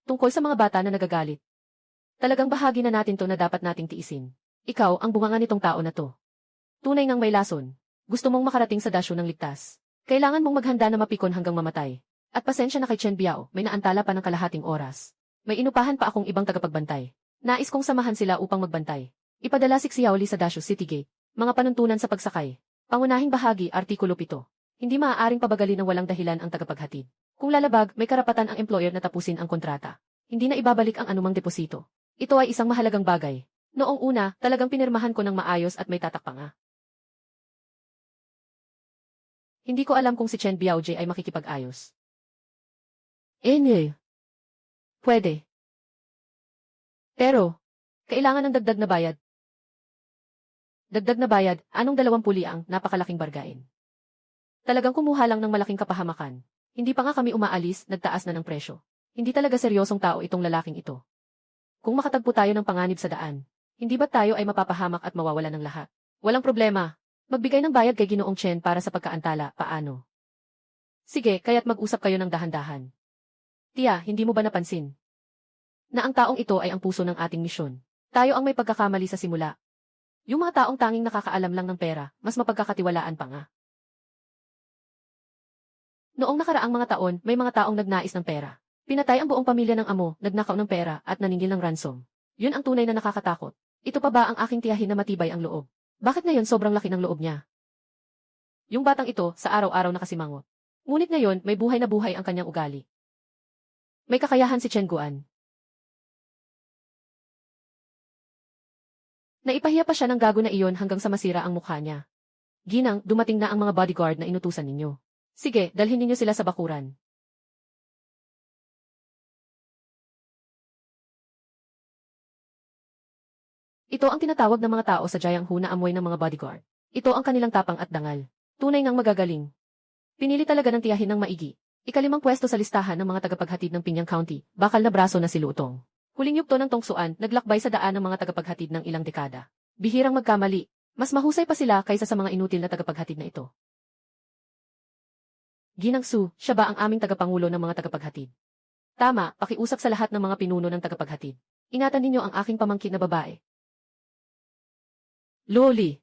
Tungkol sa mga bata na nagagalit. Talagang bahagi na natin to na dapat nating tiisin. Ikaw ang bunganga nitong tao na to. Tunay ngang may lason. Gusto mong makarating sa dasyo ng ligtas. Kailangan mong maghanda na mapikon hanggang mamatay. At pasensya na kay Chen Biao, may naantala pa ng kalahating oras. May inupahan pa akong ibang tagapagbantay. Nais kong samahan sila upang magbantay. Ipadala si Xiaoli sa Dasyo City Gate. Mga panuntunan sa pagsakay. Pangunahing bahagi, Artikulo 7. Hindi maaaring pabagali ng walang dahilan ang tagapaghatid. Kung lalabag, may karapatan ang employer na tapusin ang kontrata. Hindi na ibabalik ang anumang deposito. Ito ay isang mahalagang bagay. Noong una, talagang pinirmahan ko ng maayos at may tatak pa nga. Hindi ko alam kung si Chen Biaoji ay makikipag-ayos. Pwede. Pero, kailangan ng dagdag na bayad. Dagdag na bayad, anong 20 ang napakalaking bargain? Talagang kumuha lang ng malaking kapahamakan. Hindi pa nga kami umaalis, nagtaas na ng presyo. Hindi talaga seryosong tao itong lalaking ito. Kung makatagpo tayo ng panganib sa daan, hindi ba tayo ay mapapahamak at mawawala ng lahat? Walang problema. Magbigay ng bayad kay Ginoong Chen para sa pagkaantala, paano? Sige, kaya't mag-usap kayo ng dahan-dahan. Tia, hindi mo ba napansin? Na ang taong ito ay ang puso ng ating misyon. Tayo ang may pagkakamali sa simula. Yung mga taong tanging nakakaalam lang ng pera, mas mapagkakatiwalaan pa nga. Noong nakaraang mga taon, may mga taong nagnais ng pera. Pinatay ang buong pamilya ng amo, nagnakaw ng pera, at naningil ng ransom. Yun ang tunay na nakakatakot. Ito pa ba ang aking tiyahin na matibay ang loob? Bakit ngayon sobrang laki ng loob niya? Yung batang ito, sa araw-araw nakasimangot. Ngunit ngayon, may buhay na buhay ang kanyang ugali. May kakayahan si Chen Guan. Naipahiya pa siya ng gago na iyon hanggang sa masira ang mukha niya. Ginang, dumating na ang mga bodyguard na inutusan ninyo. Sige, dalhin ninyo sila sa bakuran. Ito ang tinatawag ng mga tao sa Jianghu na amoy ng mga bodyguard. Ito ang kanilang tapang at dangal. Tunay ngang magagaling. Pinili talaga ng tiyahin ng maigi. Ika-5 pwesto sa listahan ng mga tagapaghatid ng Pingyang County, bakal na braso na si Lutong. Huling yugto ng Tongsuan, naglakbay sa daan ng mga tagapaghatid ng ilang dekada. Bihirang magkamali. Mas mahusay pa sila kaysa sa mga inutil na tagapaghatid na ito. Ginang Su, siya ba ang aming tagapangulo ng mga tagapaghatid? Tama, pakiusap sa lahat ng mga pinuno ng tagapaghatid. Ingatan ninyo ang aking pamangkin na babae. Loli,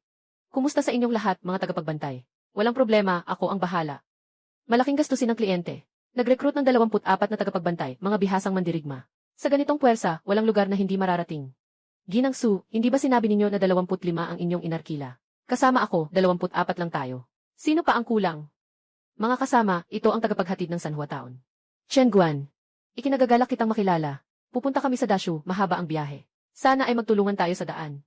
kumusta sa inyong lahat mga tagapagbantay? Walang problema, ako ang bahala. Malaking gastusin ng kliyente. Nag-recruit ng 24 na tagapagbantay, mga bihasang mandirigma. Sa ganitong puwersa, walang lugar na hindi mararating. Ginang Su, hindi ba sinabi ninyo na 25 ang inyong inarkila? Kasama ako, 24 lang tayo. Sino pa ang kulang? Mga kasama, ito ang tagapaghatid ng Sanhua Town. Chen Guan, ikinagagalak kitang makilala. Pupunta kami sa Dashu, mahaba ang biyahe. Sana ay magtulungan tayo sa daan.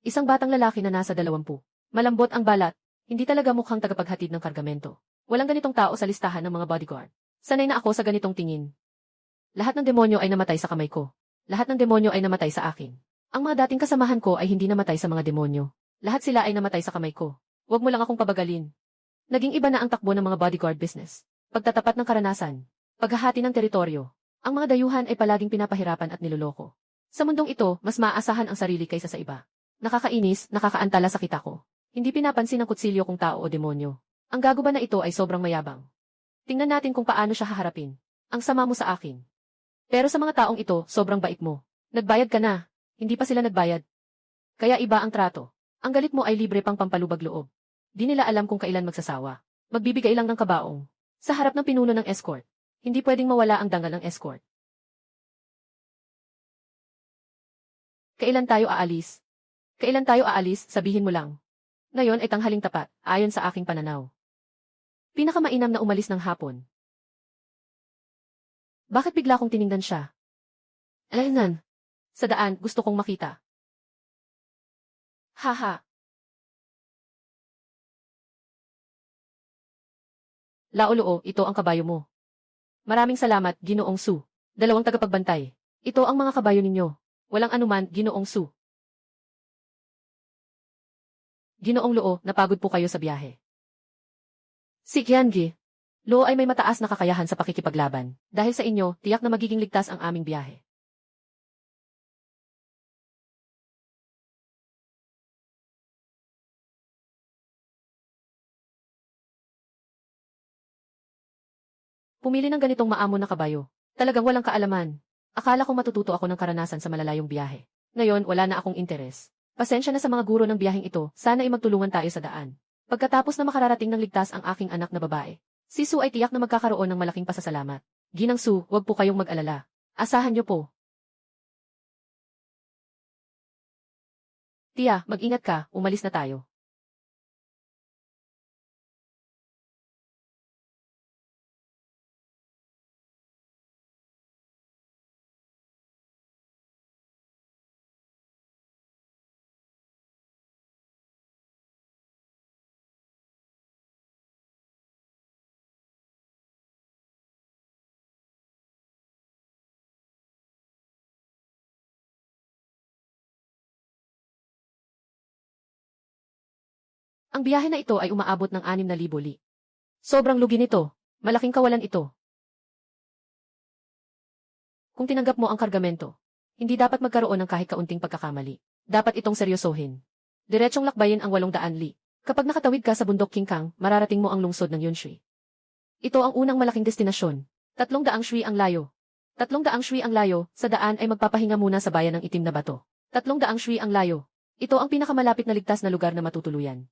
Isang batang lalaki na nasa 20. Malambot ang balat, hindi talaga mukhang tagapaghatid ng kargamento. Walang ganitong tao sa listahan ng mga bodyguard. Sanay na ako sa ganitong tingin. Lahat ng demonyo ay namatay sa kamay ko. Lahat ng demonyo ay namatay sa akin. Ang mga dating kasamahan ko ay hindi namatay sa mga demonyo. Lahat sila ay namatay sa kamay ko. Huwag mo lang akong pabagalin. Naging iba na ang takbo ng mga bodyguard business. Pagtatapat ng karanasan. Paghahati ng teritoryo. Ang mga dayuhan ay palaging pinapahirapan at niloloko. Sa mundong ito, mas maaasahan ang sarili kaysa sa iba. Nakakainis, nakakaantala sa kita ko. Hindi pinapansin ng kutsilyo kung tao o demonyo. Ang gago ba na ito ay sobrang mayabang. Tingnan natin kung paano siya haharapin. Ang sama mo sa akin. Pero sa mga taong ito, sobrang bait mo. Nagbayad ka na. Hindi pa sila nagbayad. Kaya iba ang trato. Ang galit mo ay libre pang pampalubag loob. Di nila alam kung kailan magsasawa. Magbibigay lang ng kabaong. Sa harap ng pinuno ng escort. Hindi pwedeng mawala ang dangal ng escort. Kailan tayo aalis? Kailan tayo aalis, sabihin mo lang. Ngayon ay tanghaling tapat, ayon sa aking pananaw. Pinakamainam na umalis ng hapon. Bakit bigla kong tiningnan siya? Alainan. Sa daan, gusto kong makita. Haha. Laolo, ito ang kabayo mo. Maraming salamat, Ginoong Su. 2 tagapagbantay. Ito ang mga kabayo ninyo. Walang anuman, Ginoong Su. Ginoong Luo, napagod po kayo sa biyahe. Si Qiangi. Luo ay may mataas na kakayahan sa pakikipaglaban. Dahil sa inyo, tiyak na magiging ligtas ang aming biyahe. Pumili ng ganitong maamon na kabayo. Talagang walang kaalaman. Akala ko matututo ako ng karanasan sa malalayong biyahe. Ngayon, wala na akong interes. Pasensya na sa mga guro ng biyaheng ito, sana ay magtulungan tayo sa daan. Pagkatapos na makararating ng ligtas ang aking anak na babae, si Su ay tiyak na magkakaroon ng malaking pasasalamat. Ginang Su, huwag po kayong mag-alala. Asahan niyo po. Tia, mag-ingat ka, umalis na tayo. Ang biyahe na ito ay umaabot ng 6,000 li. Sobrang lugi nito. Malaking kawalan ito. Kung tinanggap mo ang kargamento, hindi dapat magkaroon ng kahit kaunting pagkakamali. Dapat itong seryosohin. Diretsong lakbayin ang 800 li. Kapag nakatawid ka sa bundok Kingkang, mararating mo ang lungsod ng Yunshui. Ito ang unang malaking destinasyon. 300 shui ang layo. 300 shui ang layo, sa daan ay magpapahinga muna sa bayan ng itim na bato. 300 shui ang layo. Ito ang pinakamalapit na ligtas na lugar na matutuluyan.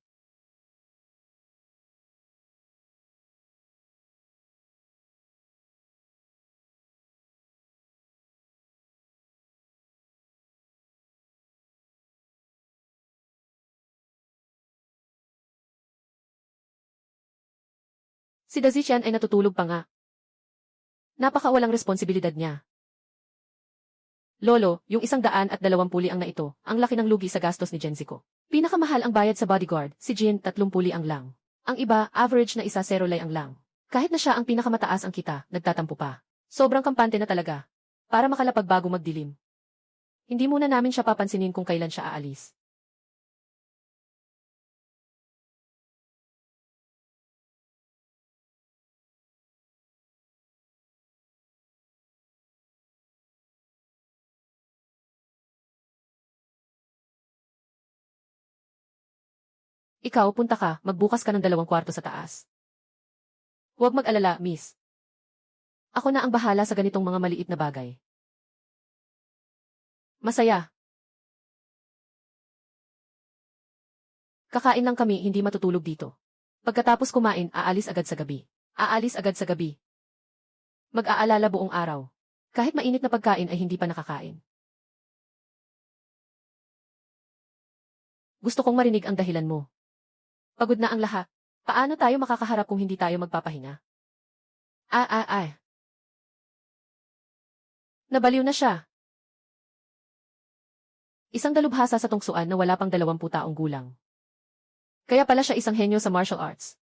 Si Dazichian ay natutulog pa nga. Napakawalang responsibilidad niya. Lolo, yung 120 ang na ito, ang laki ng lugi sa gastos ni Jensiko. Pinakamahal ang bayad sa bodyguard, si Jin 30 ang lang. Ang iba, average na 10 lay ang lang. Kahit na siya ang pinakamataas ang kita, nagtatampo pa. Sobrang kampante na talaga. Para makalapag bago magdilim. Hindi muna namin siya papansinin kung kailan siya aalis. Ikaw, punta ka, magbukas ka ng 2 kwarto sa taas. Huwag mag-alala, miss. Ako na ang bahala sa ganitong mga maliit na bagay. Masaya. Kakain lang kami, hindi matutulog dito. Pagkatapos kumain, aalis agad sa gabi. Aalis agad sa gabi. Mag-aalala buong araw. Kahit mainit na pagkain ay hindi pa nakakain. Gusto kong marinig ang dahilan mo. Pagod na ang lahat. Paano tayo makakaharap kung hindi tayo magpapahinga? Nabaliw na siya. Isang dalubhasa sa tungsuan na wala pang 20 taong gulang. Kaya pala siya isang henyo sa martial arts.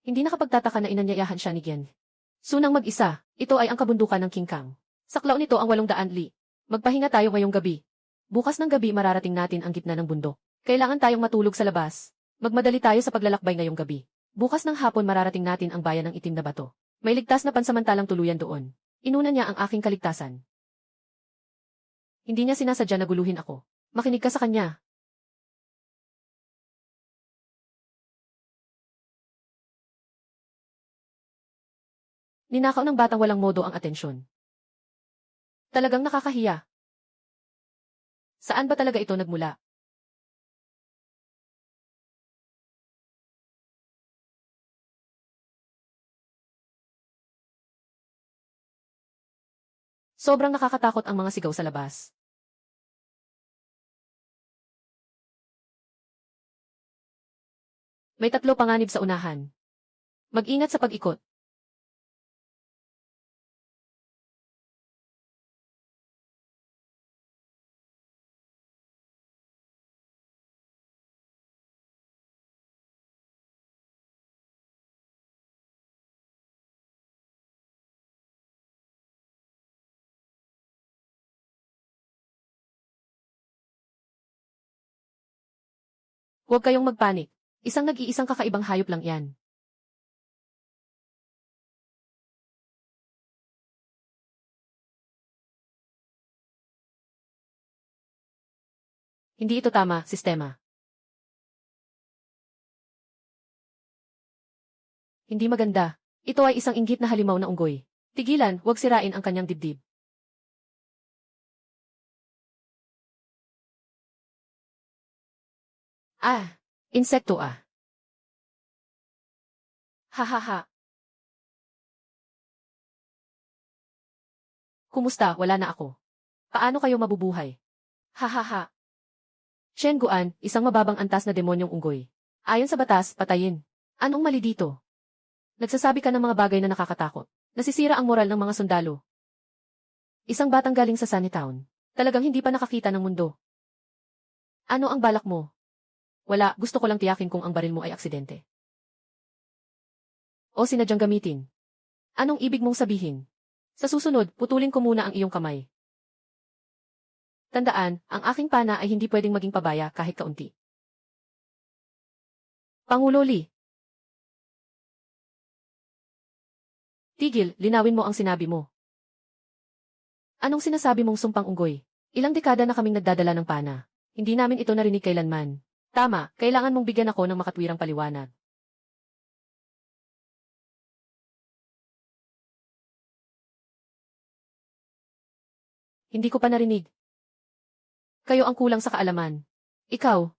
Hindi nakapagtataka na inanyayahan siya ni Gen. Sunang mag-isa, ito ay ang kabundukan ng King Kang. Saklaw nito ang 800 li. Magpahinga tayo ngayong gabi. Bukas ng gabi mararating natin ang gitna ng bundok. Kailangan tayong matulog sa labas. Magmadali tayo sa paglalakbay ngayong gabi. Bukas ng hapon mararating natin ang bayan ng itim na bato. May ligtas na pansamantalang tuluyan doon. Inuna niya ang aking kaligtasan. Hindi niya sinasadya na guluhin ako. Makinig ka sa kanya. Ninakaw ng batang walang modo ang atensyon. Talagang nakakahiya. Saan ba talaga ito nagmula? Sobrang nakakatakot ang mga sigaw sa labas. May 3 panganib sa unahan. Mag-ingat sa pag-ikot. Huwag kayong magpanik. Isang nag-iisang kakaibang hayop lang yan. Hindi ito tama, sistema. Hindi maganda. Ito ay isang inggit na halimaw na unggoy. Tigilan, huwag sirain ang kanyang dibdib. Ah, insekto ah. Hahaha. Kumusta, wala na ako. Paano kayo mabubuhay? Hahaha. Shen Guan, isang mababang antas na demonyong unggoy. Ayon sa batas, patayin. Anong mali dito? Nagsasabi ka ng mga bagay na nakakatakot. Nasisira ang moral ng mga sundalo. Isang batang galing sa Sunny Town. Talagang hindi pa nakakita ng mundo. Ano ang balak mo? Wala, gusto ko lang tiyakin kung ang baril mo ay aksidente. O sinadyang gamitin. Anong ibig mong sabihin? Sa susunod, putulin ko muna ang iyong kamay. Tandaan, ang aking pana ay hindi pwedeng maging pabaya kahit kaunti. Pangulo Lee. Tigil, linawin mo ang sinabi mo. Anong sinasabi mong sumpang unggoy? Ilang dekada na kaming nagdadala ng pana. Hindi namin ito narinig kailanman. Tama, kailangan mong bigyan ako ng makatwirang paliwanag. Hindi ko pa narinig. Kayo ang kulang sa kaalaman. Ikaw.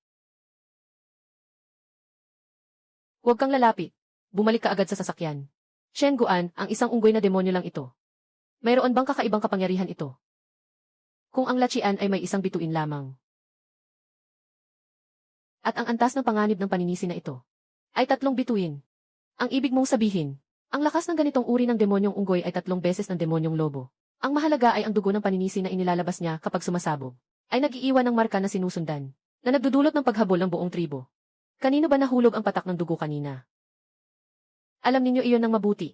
Huwag kang lalapit. Bumalik ka agad sa sasakyan. Shen Guan, ang isang unggoy na demonyo lang ito. Mayroon bang kakaibang kapangyarihan ito? Kung ang lachian ay may isang bituin lamang. At ang antas ng panganib ng paninisi na ito ay 3 bituin. Ang ibig mong sabihin, ang lakas ng ganitong uri ng demonyong unggoy ay 3 beses ng demonyong lobo. Ang mahalaga ay ang dugo ng paninisi na inilalabas niya kapag sumasabog ay nag-iiwan ng marka na sinusundan, na nagdudulot ng paghabol ng buong tribo. Kanino ba nahulog ang patak ng dugo kanina? Alam ninyo iyon ng mabuti.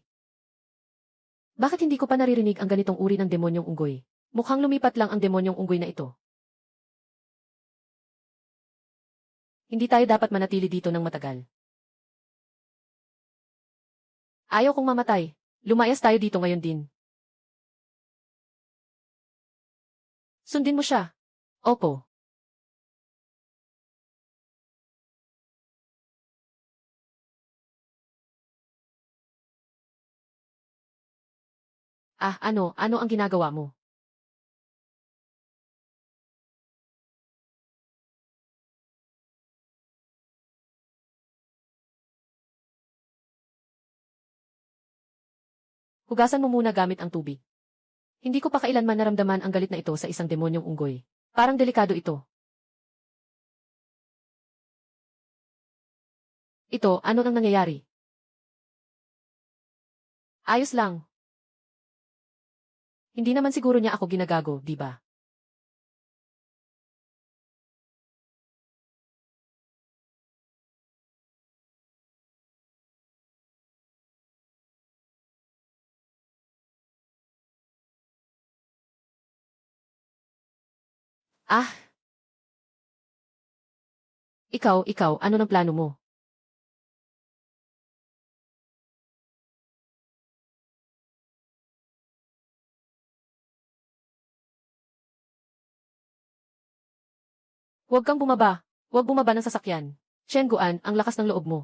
Bakit hindi ko pa naririnig ang ganitong uri ng demonyong unggoy? Mukhang lumipat lang ang demonyong unggoy na ito. Hindi tayo dapat manatili dito ng matagal. Ayaw kong mamatay. Lumayas tayo dito ngayon din. Sundin mo siya. Opo. Ah, ano ang ginagawa mo? Hugasan mo muna gamit ang tubig. Hindi ko pa kailanman naramdaman ang galit na ito sa isang demonyong unggoy. Parang delikado ito. Ito, ano ang nangyayari? Ayos lang. Hindi naman siguro niya ako ginagago, di ba? Ah, ikaw, ano ng plano mo? Huwag kang bumaba. Huwag bumaba ng sasakyan. Chen Guan, ang lakas ng loob mo.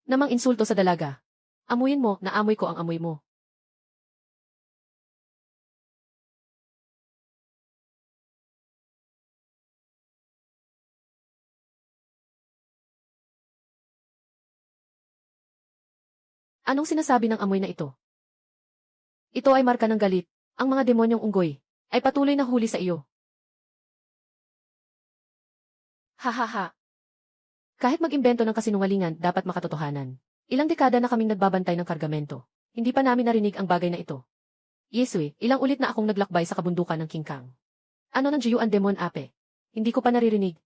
Namang insulto sa dalaga. Amuyin mo, naamoy ko ang amoy mo. Anong sinasabi ng amoy na ito? Ito ay marka ng galit. Ang mga demonyong unggoy ay patuloy na huli sa iyo. Hahaha. Kahit mag-imbento ng kasinungalingan, dapat makatotohanan. Ilang dekada na kaming nagbabantay ng kargamento. Hindi pa namin narinig ang bagay na ito. Yeswe, ilang ulit na akong naglakbay sa kabundukan ng King Kang. Ano ng Jiyuan Demon Ape? Hindi ko pa naririnig.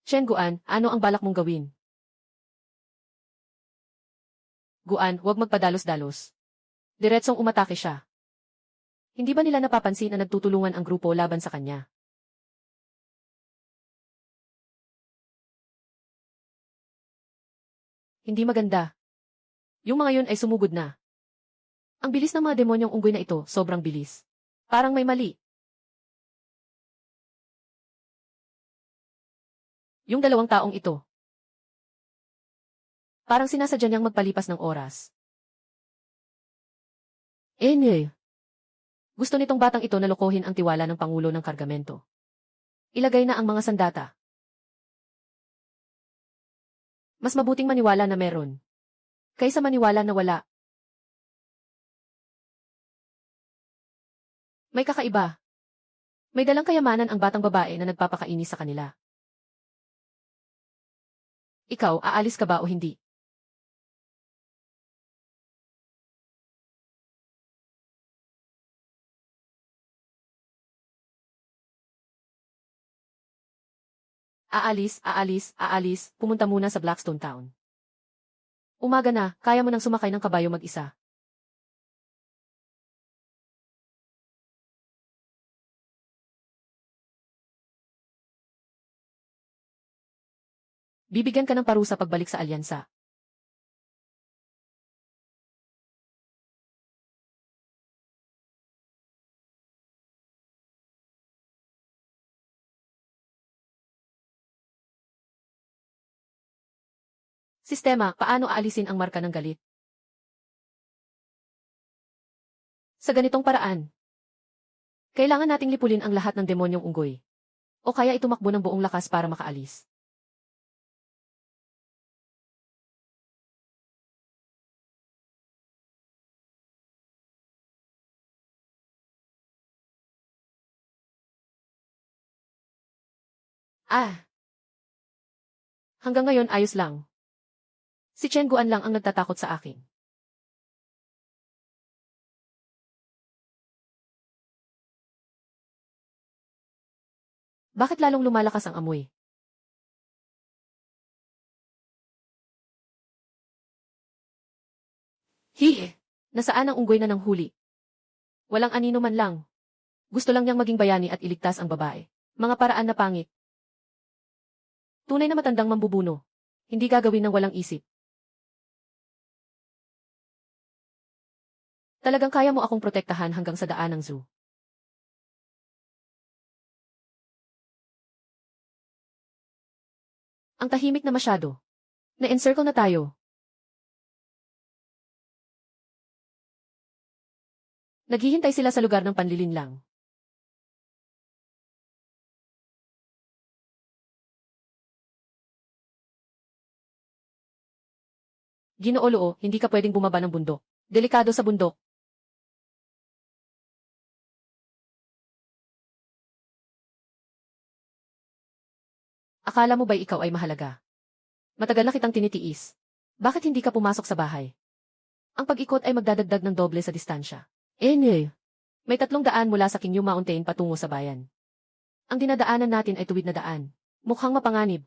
Chen Guan, ano ang balak mong gawin? Guan, huwag magpadalos-dalos. Diretsong umatake siya. Hindi ba nila napapansin na nagtutulungan ang grupo laban sa kanya? Hindi maganda. Yung mga yun ay sumugod na. Ang bilis ng mga demonyong unggoy na ito, sobrang bilis. Parang may mali. Yung dalawang taong ito. Parang sinasadya niyang magpalipas ng oras. Eh. Gusto nitong batang ito na lokohin ang tiwala ng Pangulo ng Kargamento. Ilagay na ang mga sandata. Mas mabuting maniwala na meron. Kaysa maniwala na wala. May kakaiba. May dalang kayamanan ang batang babae na nagpapakainis sa kanila. Ikaw, aalis ka ba o hindi? Aalis, pumunta muna sa Blackstone Town. Umaga na, kaya mo nang sumakay ng kabayo mag-isa. Bibigyan ka ng parusa pagbalik sa alyansa. Sistema, paano aalisin ang marka ng galit? Sa ganitong paraan. Kailangan nating lipulin ang lahat ng demonyong unggoy. O kaya itumakbo ng buong lakas para makaalis. Ah, hanggang ngayon ayos lang. Si Chen Guan lang ang nagtatakot sa akin. Bakit lalong lumalakas ang amoy? Hihi! Nasaan ang unggoy na ng huli? Walang anino man lang. Gusto lang niyang maging bayani at iligtas ang babae. Mga paraan na pangit. Tunay na matandang mambubuno. Hindi gagawin ng walang isip. Talagang kaya mo akong protektahan hanggang sa daan ng zoo. Ang tahimik na masyado. Na-encircle na tayo. Naghihintay sila sa lugar ng panlilinlang. Ginooloo, hindi ka pwedeng bumaba ng bundok. Delikado sa bundok. Akala mo ba'y ikaw ay mahalaga? Matagal na kitang tinitiis. Bakit hindi ka pumasok sa bahay? Ang pag-ikot ay magdadagdag ng doble sa distansya. May 300 mula sa Kinyu Mountain patungo sa bayan. Ang dinadaanan natin ay tuwid na daan. Mukhang mapanganib.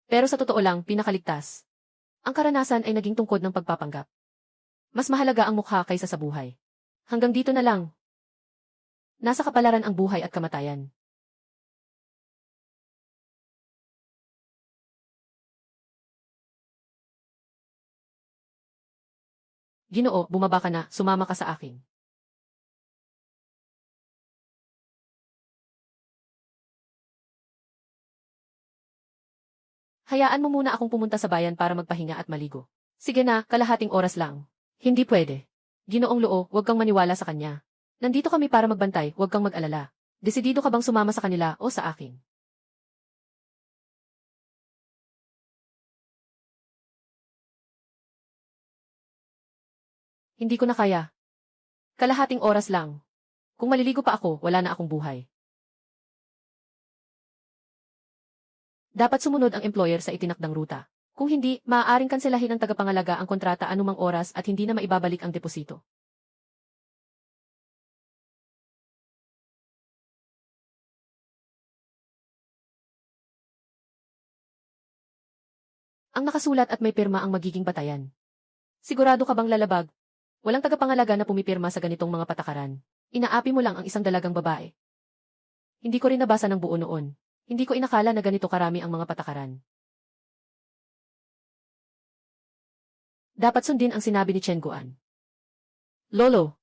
Pero sa totoo lang, pinakaligtas. Ang karanasan ay naging tungkod ng pagpapanggap. Mas mahalaga ang mukha kaysa sa buhay. Hanggang dito na lang. Nasa kapalaran ang buhay at kamatayan. Ginoo, bumaba ka na, sumama ka sa akin. Hayaan mo muna akong pumunta sa bayan para magpahinga at maligo. Sige na, kalahating oras lang. Hindi pwede. Ginoong Loo, huwag kang maniwala sa kanya. Nandito kami para magbantay, huwag kang mag-alala. Desidido ka bang sumama sa kanila o sa akin? Hindi ko na kaya. Kalahating oras lang. Kung maliligo pa ako, wala na akong buhay. Dapat sumunod ang employer sa itinakdang ruta. Kung hindi, maaaring kanselahin ng tagapangalaga ang kontrata anumang oras at hindi na maibabalik ang deposito. Ang nakasulat at may pirma ang magiging batayan. Sigurado ka bang lalabag? Walang tagapangalaga na pumipirma sa ganitong mga patakaran. Inaapi mo lang ang isang dalagang babae. Hindi ko rin nabasa ng buo noon. Hindi ko inakala na ganito karami ang mga patakaran. Dapat sundin ang sinabi ni Chen Guan. Lolo,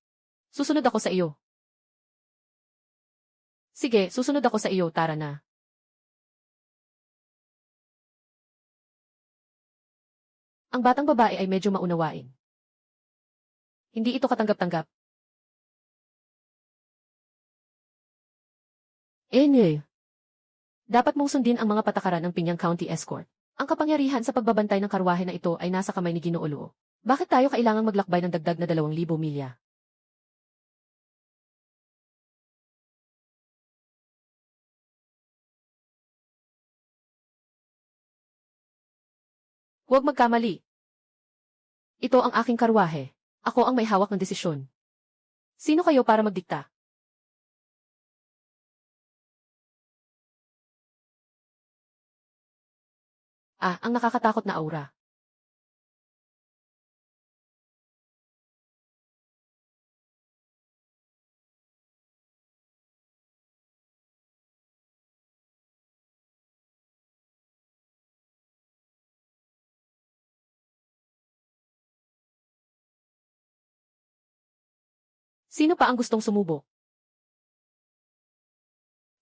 susunod ako sa iyo. Sige, susunod ako sa iyo, tara na. Ang batang babae ay medyo maunawain. Hindi ito katanggap-tanggap. Dapat mong sundin ang mga patakaran ng Pinyang County Escort. Ang kapangyarihan sa pagbabantay ng karwahe na ito ay nasa kamay ni Ginoo Luo. Bakit tayo kailangang maglakbay ng dagdag na 2,000 milya? Huwag magkamali. Ito ang aking karwahe. Ako ang may hawak ng desisyon. Sino kayo para magdikta? Ang nakakatakot na aura. Sino pa ang gustong sumubo?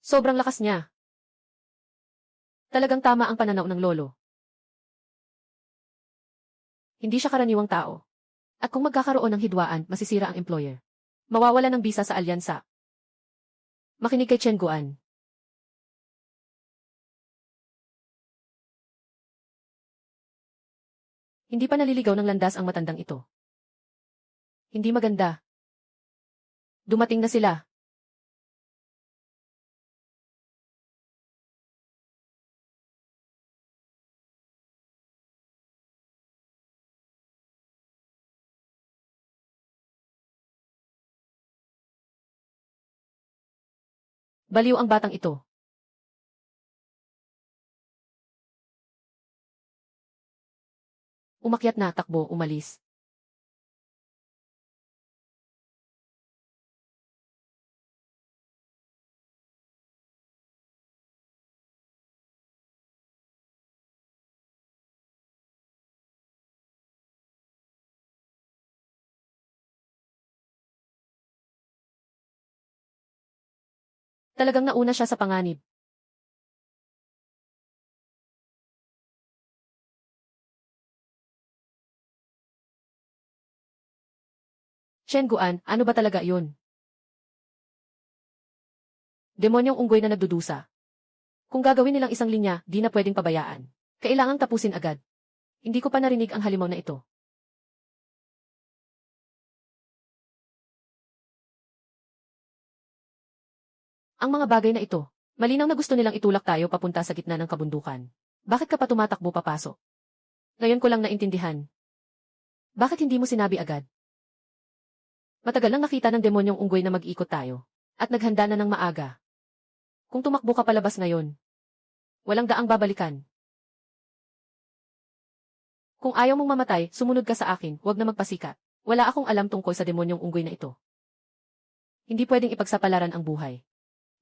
Sobrang lakas niya. Talagang tama ang pananaw ng lolo. Hindi siya karaniwang tao. At kung magkakaroon ng hidwaan, masisira ang employer. Mawawala ng bisa sa alyansa. Makinig kay Chen Guan. Hindi pa naliligaw ng landas ang matandang ito. Hindi maganda. Dumating na sila. Baliw ang batang ito. Umakyat na, takbo, umalis. Talagang nauna siya sa panganib. Chen Guan, ano ba talaga yun? Demonyong unggoy na nagdudusa. Kung gagawin nilang isang linya, di na pwedeng pabayaan. Kailangang tapusin agad. Hindi ko pa narinig ang halimaw na ito. Ang mga bagay na ito, Malinaw na gusto nilang itulak tayo papunta sa gitna ng kabundukan. Bakit ka pa tumatakbo papasok? Ngayon ko lang naintindihan. Bakit hindi mo sinabi agad? Matagal nang nakita ng demonyong unggoy na mag-ikot tayo. At naghanda na ng maaga. Kung tumakbo ka palabas ngayon, walang daang babalikan. Kung ayaw mong mamatay, sumunod ka sa akin, huwag na magpasikat. Wala akong alam tungkol sa demonyong unggoy na ito. Hindi pwedeng ipagsapalaran ang buhay.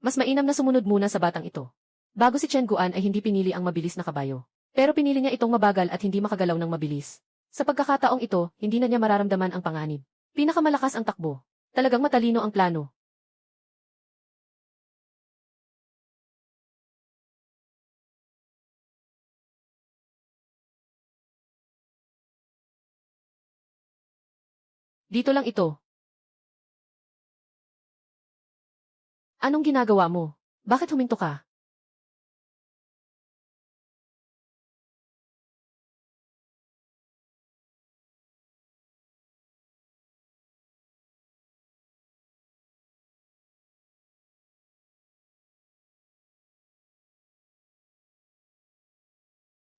Mas mainam na sumunod muna sa batang ito. Bago si Chen Guan ay hindi pinili ang mabilis na kabayo. Pero pinili niya itong mabagal at hindi makagalaw ng mabilis. Sa pagkakataong ito, hindi na niya mararamdaman ang panganib. Pinakamalakas ang takbo. Talagang matalino ang plano. Dito lang ito. Anong ginagawa mo? Bakit huminto ka?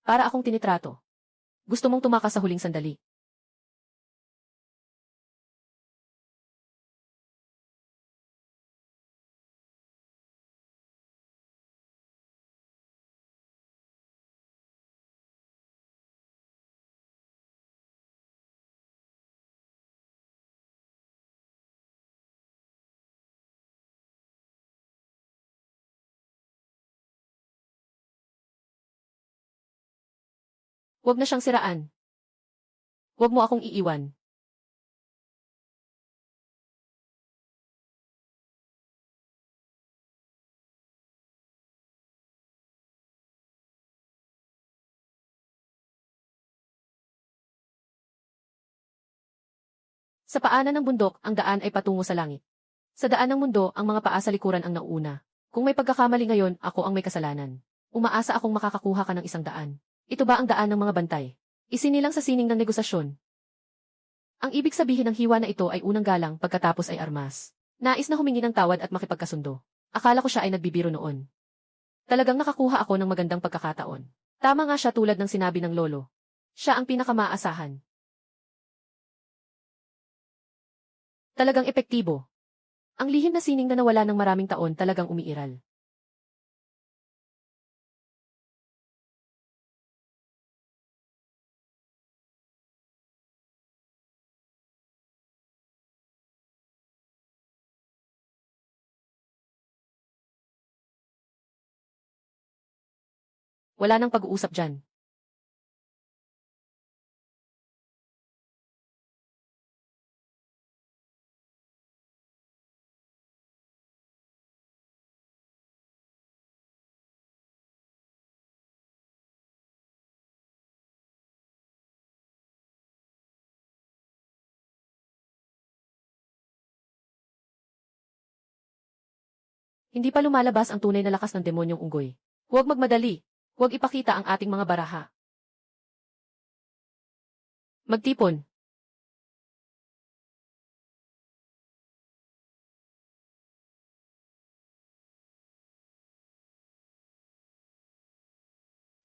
Para akong tinitrato. Gusto mong tumakas sa huling sandali. Huwag na siyang siraan. Huwag mo akong iiwan. Sa paanan ng bundok, ang daan ay patungo sa langit. Sa daan ng mundo, ang mga paa sa likuran ang nauuna. Kung may pagkakamali ngayon, ako ang may kasalanan. Umaasa akong makakakuha ka ng 100. Ito ba ang daan ng mga bantay? Isinilang sa sining ng negosasyon. Ang ibig sabihin ng hiwa na ito ay unang galang pagkatapos ay armas. Nais na humingi ng tawad at makipagkasundo. Akala ko siya ay nagbibiro noon. Talagang nakakuha ako ng magandang pagkakataon. Tama nga siya tulad ng sinabi ng lolo. Siya ang pinakamaasahan. Talagang epektibo. Ang lihim na sining na nawala ng maraming taon talagang umiiral. Wala nang pag-uusap dyan. Hindi pa lumalabas ang tunay na lakas ng demonyong unggoy. Huwag magmadali. Huwag ipakita ang ating mga baraha. Magtipon.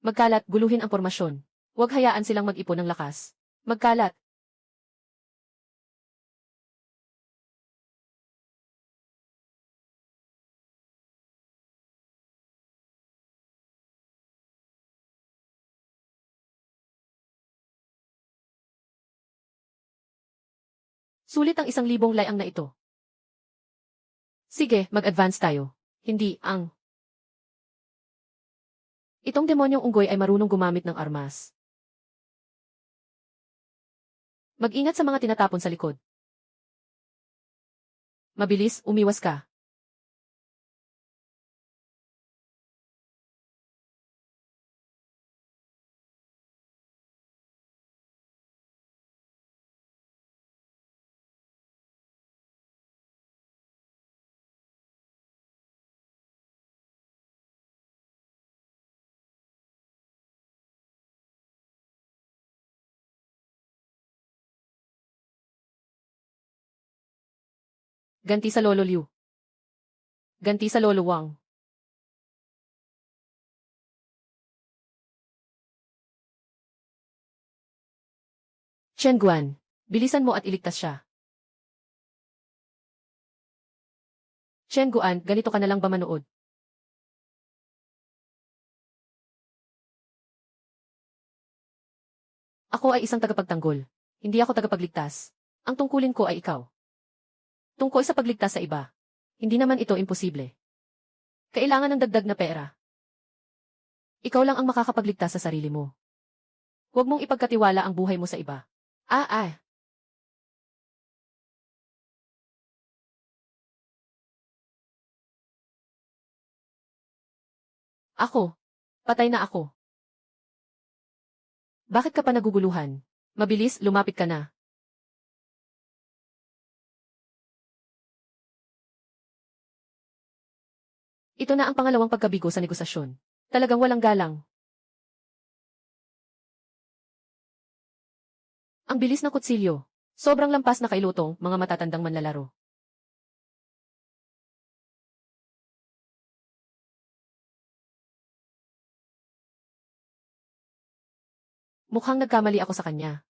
Magkalat, guluhin ang formasyon. Huwag hayaan silang mag-ipon ng lakas. Magkalat. Sulit ang 1,000 layang na ito. Sige, mag-advance tayo. Hindi, ang... Itong demonyong unggoy ay marunong gumamit ng armas. Mag-ingat sa mga tinatapon sa likod. Mabilis, umiwas ka. Ganti sa Lolo Liu. Ganti sa Lolo Wang. Chen Guan, bilisan mo at iligtas siya. Chen Guan, ganito ka na lang ba manood? Ako ay isang tagapagtanggol. Hindi ako tagapagligtas. Ang tungkulin ko ay ikaw. Tungkol sa pagligtas sa iba. Hindi naman ito imposible. Kailangan ng dagdag na pera. Ikaw lang ang makakapagligtas sa sarili mo. Huwag mong ipagkatiwala ang buhay mo sa iba. Ah. Ako. Patay na ako. Bakit ka pa naguguluhan? Mabilis, lumapit ka na. Ito na ang pangalawang pagkabigo sa negosasyon. Talagang walang galang. Ang bilis ng kutsilyo. Sobrang lampas na kay Lutong, mga matatandang manlalaro. Mukhang nagkamali ako sa kanya.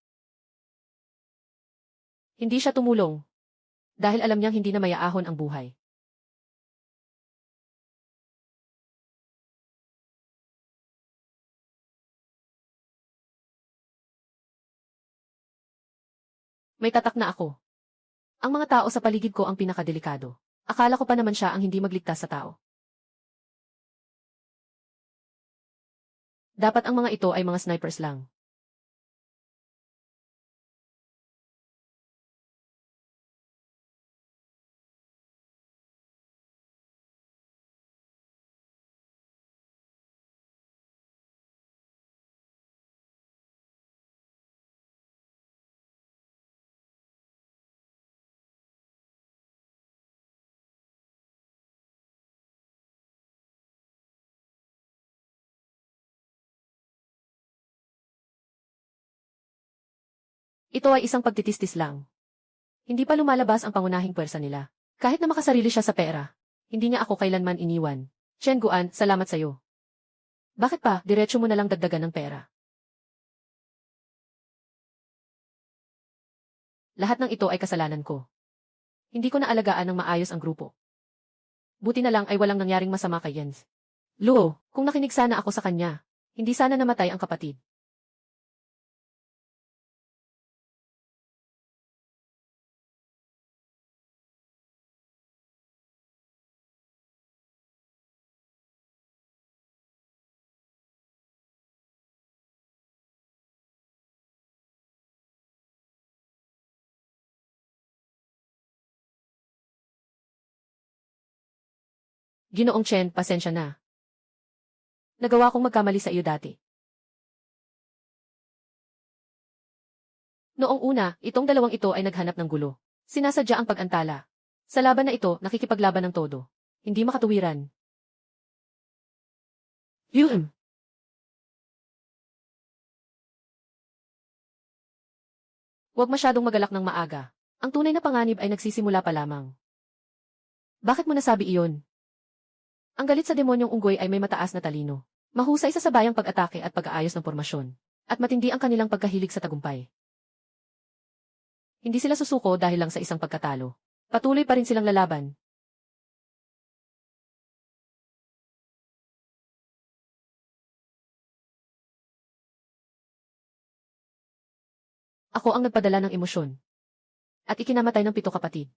Hindi siya tumulong. Dahil alam niyang hindi na mayaahon ang buhay. May tatak na ako. Ang mga tao sa paligid ko ang pinakadelikado. Akala ko pa naman siya ang hindi magligtas sa tao. Dapat ang mga ito ay mga snipers lang. Ito ay isang pagtitistis lang. Hindi pa lumalabas ang pangunahing pwersa nila. Kahit na makasarili siya sa pera, hindi niya ako kailanman iniwan. Chen Guan, salamat sa'yo. Bakit pa, diretso mo na lang dagdagan ng pera? Lahat ng ito ay kasalanan ko. Hindi ko naalagaan ng maayos ang grupo. Buti na lang ay walang nangyaring masama kay Jens. Luo, kung nakinig sana ako sa kanya, hindi sana namatay ang kapatid. Ginoong Chen, pasensya na. Nagawa kong magkamali sa iyo dati. Noong una, itong dalawang ito ay naghanap ng gulo. Sinasadya ang pag-antala. Sa laban na ito, nakikipaglaban ng todo. Hindi makatuwiran. Yun! Huwag masyadong magalak ng maaga. Ang tunay na panganib ay nagsisimula pa lamang. Bakit mo nasabi iyon? Ang galit sa demonyong unggoy ay may mataas na talino. Mahusay sa sabayang pag-atake at pag-aayos ng pormasyon. At matindi ang kanilang pagkahilig sa tagumpay. Hindi sila susuko dahil lang sa isang pagkatalo. Patuloy pa rin silang lalaban. Ako ang nagpadala ng emosyon. At ikinamatay ng 7 kapatid.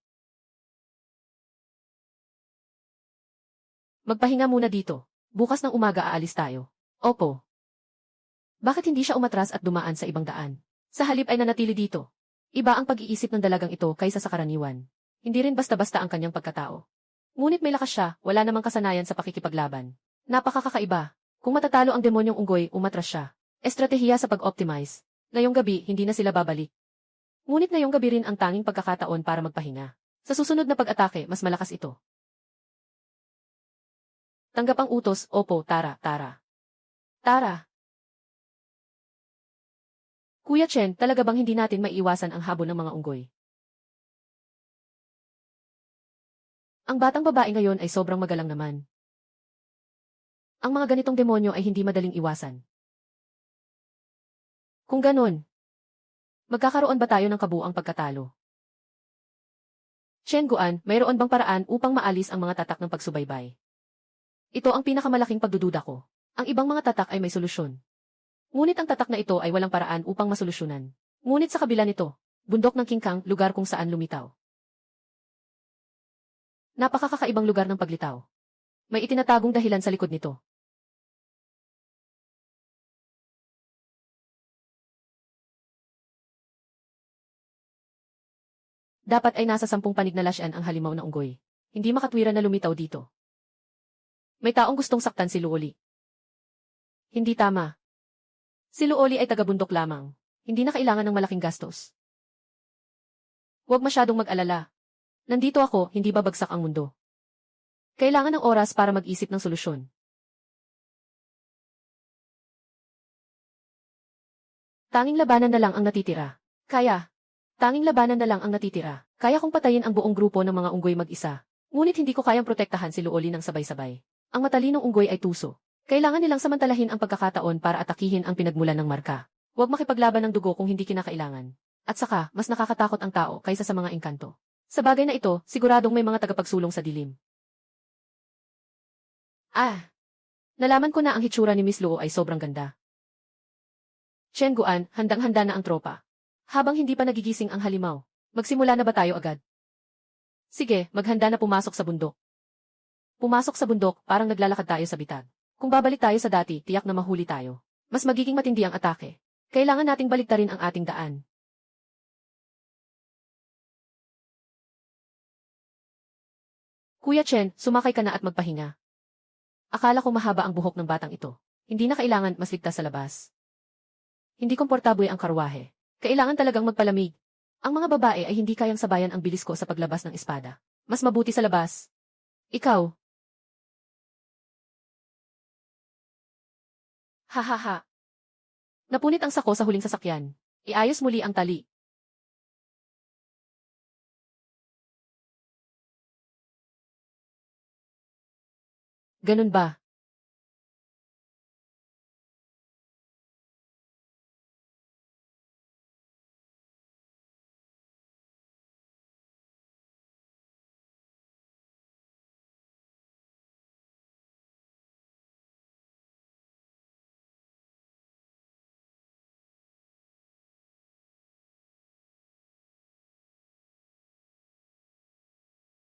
Magpahinga muna dito. Bukas ng umaga aalis tayo. Opo. Bakit hindi siya umatras at dumaan sa ibang daan? Sa halip ay nanatili dito. Iba ang pag-iisip ng dalagang ito kaysa sa karaniwan. Hindi rin basta-basta ang kanyang pagkatao. Ngunit may lakas siya, wala namang kasanayan sa pakikipaglaban. Napakakaiba. Kung matatalo ang demonyong unggoy, umatras siya. Estratehiya sa pag-optimize. Ngayong gabi, hindi na sila babalik. Ngunit ngayong gabi rin ang tanging pagkakataon para magpahinga. Sa susunod na pag-atake, mas malakas ito. Tanggap ang utos, opo, Tara. Tara. Kuya Chen, talaga bang hindi natin maiiwasan ang habon ng mga unggoy? Ang batang babae ngayon ay sobrang magalang naman. Ang mga ganitong demonyo ay hindi madaling iwasan. Kung ganon, Magkakaroon ba tayo ng kabuuang pagkatalo? Chen Guan, mayroon bang paraan upang maalis ang mga tatak ng pagsubaybay? Ito ang pinakamalaking pagdududa ko. Ang ibang mga tatak ay may solusyon. Ngunit ang tatak na ito ay walang paraan upang masolusyonan. Ngunit sa kabila nito, bundok ng Kingkang, lugar kung saan lumitaw. Napakakakaibang lugar ng paglitaw. May itinatagong dahilan sa likod nito. Dapat ay nasa 10 panig na lasyan ang halimaw na unggoy. Hindi makatwiran na lumitaw dito. May taong gustong saktan si Luoli. Hindi tama. Si Luoli ay taga-bundok lamang. Hindi na kailangan ng malaking gastos. Huwag masyadong mag-alala. Nandito ako, hindi babagsak ang mundo. Kailangan ng oras para mag-isip ng solusyon. Tanging labanan na lang ang natitira. Tanging labanan na lang ang natitira. Kaya kong patayin ang buong grupo ng mga unggoy mag-isa. Ngunit hindi ko kayang protektahan si Luoli ng sabay-sabay. Ang matalinong unggoy ay tuso. Kailangan nilang samantalahin ang pagkakataon para atakihin ang pinagmulan ng marka. Huwag makipaglaban ng dugo kung hindi kinakailangan. At saka, mas nakakatakot ang tao kaysa sa mga engkanto. Sa bagay na ito, siguradong may mga tagapagsulong sa dilim. Nalaman ko na ang hitsura ni Miss Luo ay sobrang ganda. Chen Guan, handang-handa na ang tropa. Habang hindi pa nagigising ang halimaw, magsimula na ba tayo agad? Sige, maghanda na pumasok sa bundok. Pumasok sa bundok, parang naglalakad tayo sa bitag. Kung babalik tayo sa dati, tiyak na mahuli tayo. Mas magiging matindi ang atake. Kailangan nating baliktarin ang ating daan. Kuya Chen, sumakay ka na at magpahinga. Akala ko mahaba ang buhok ng batang ito. Hindi na kailangan mas ligtas sa labas. Hindi komportable ang karwahe. Kailangan talagang magpalamig. Ang mga babae ay hindi kayang sabayan ang bilis ko sa paglabas ng espada. Mas mabuti sa labas. Ikaw. Hahaha. Napunit ang sako sa huling sasakyan. Iayos muli ang tali. Ganun ba?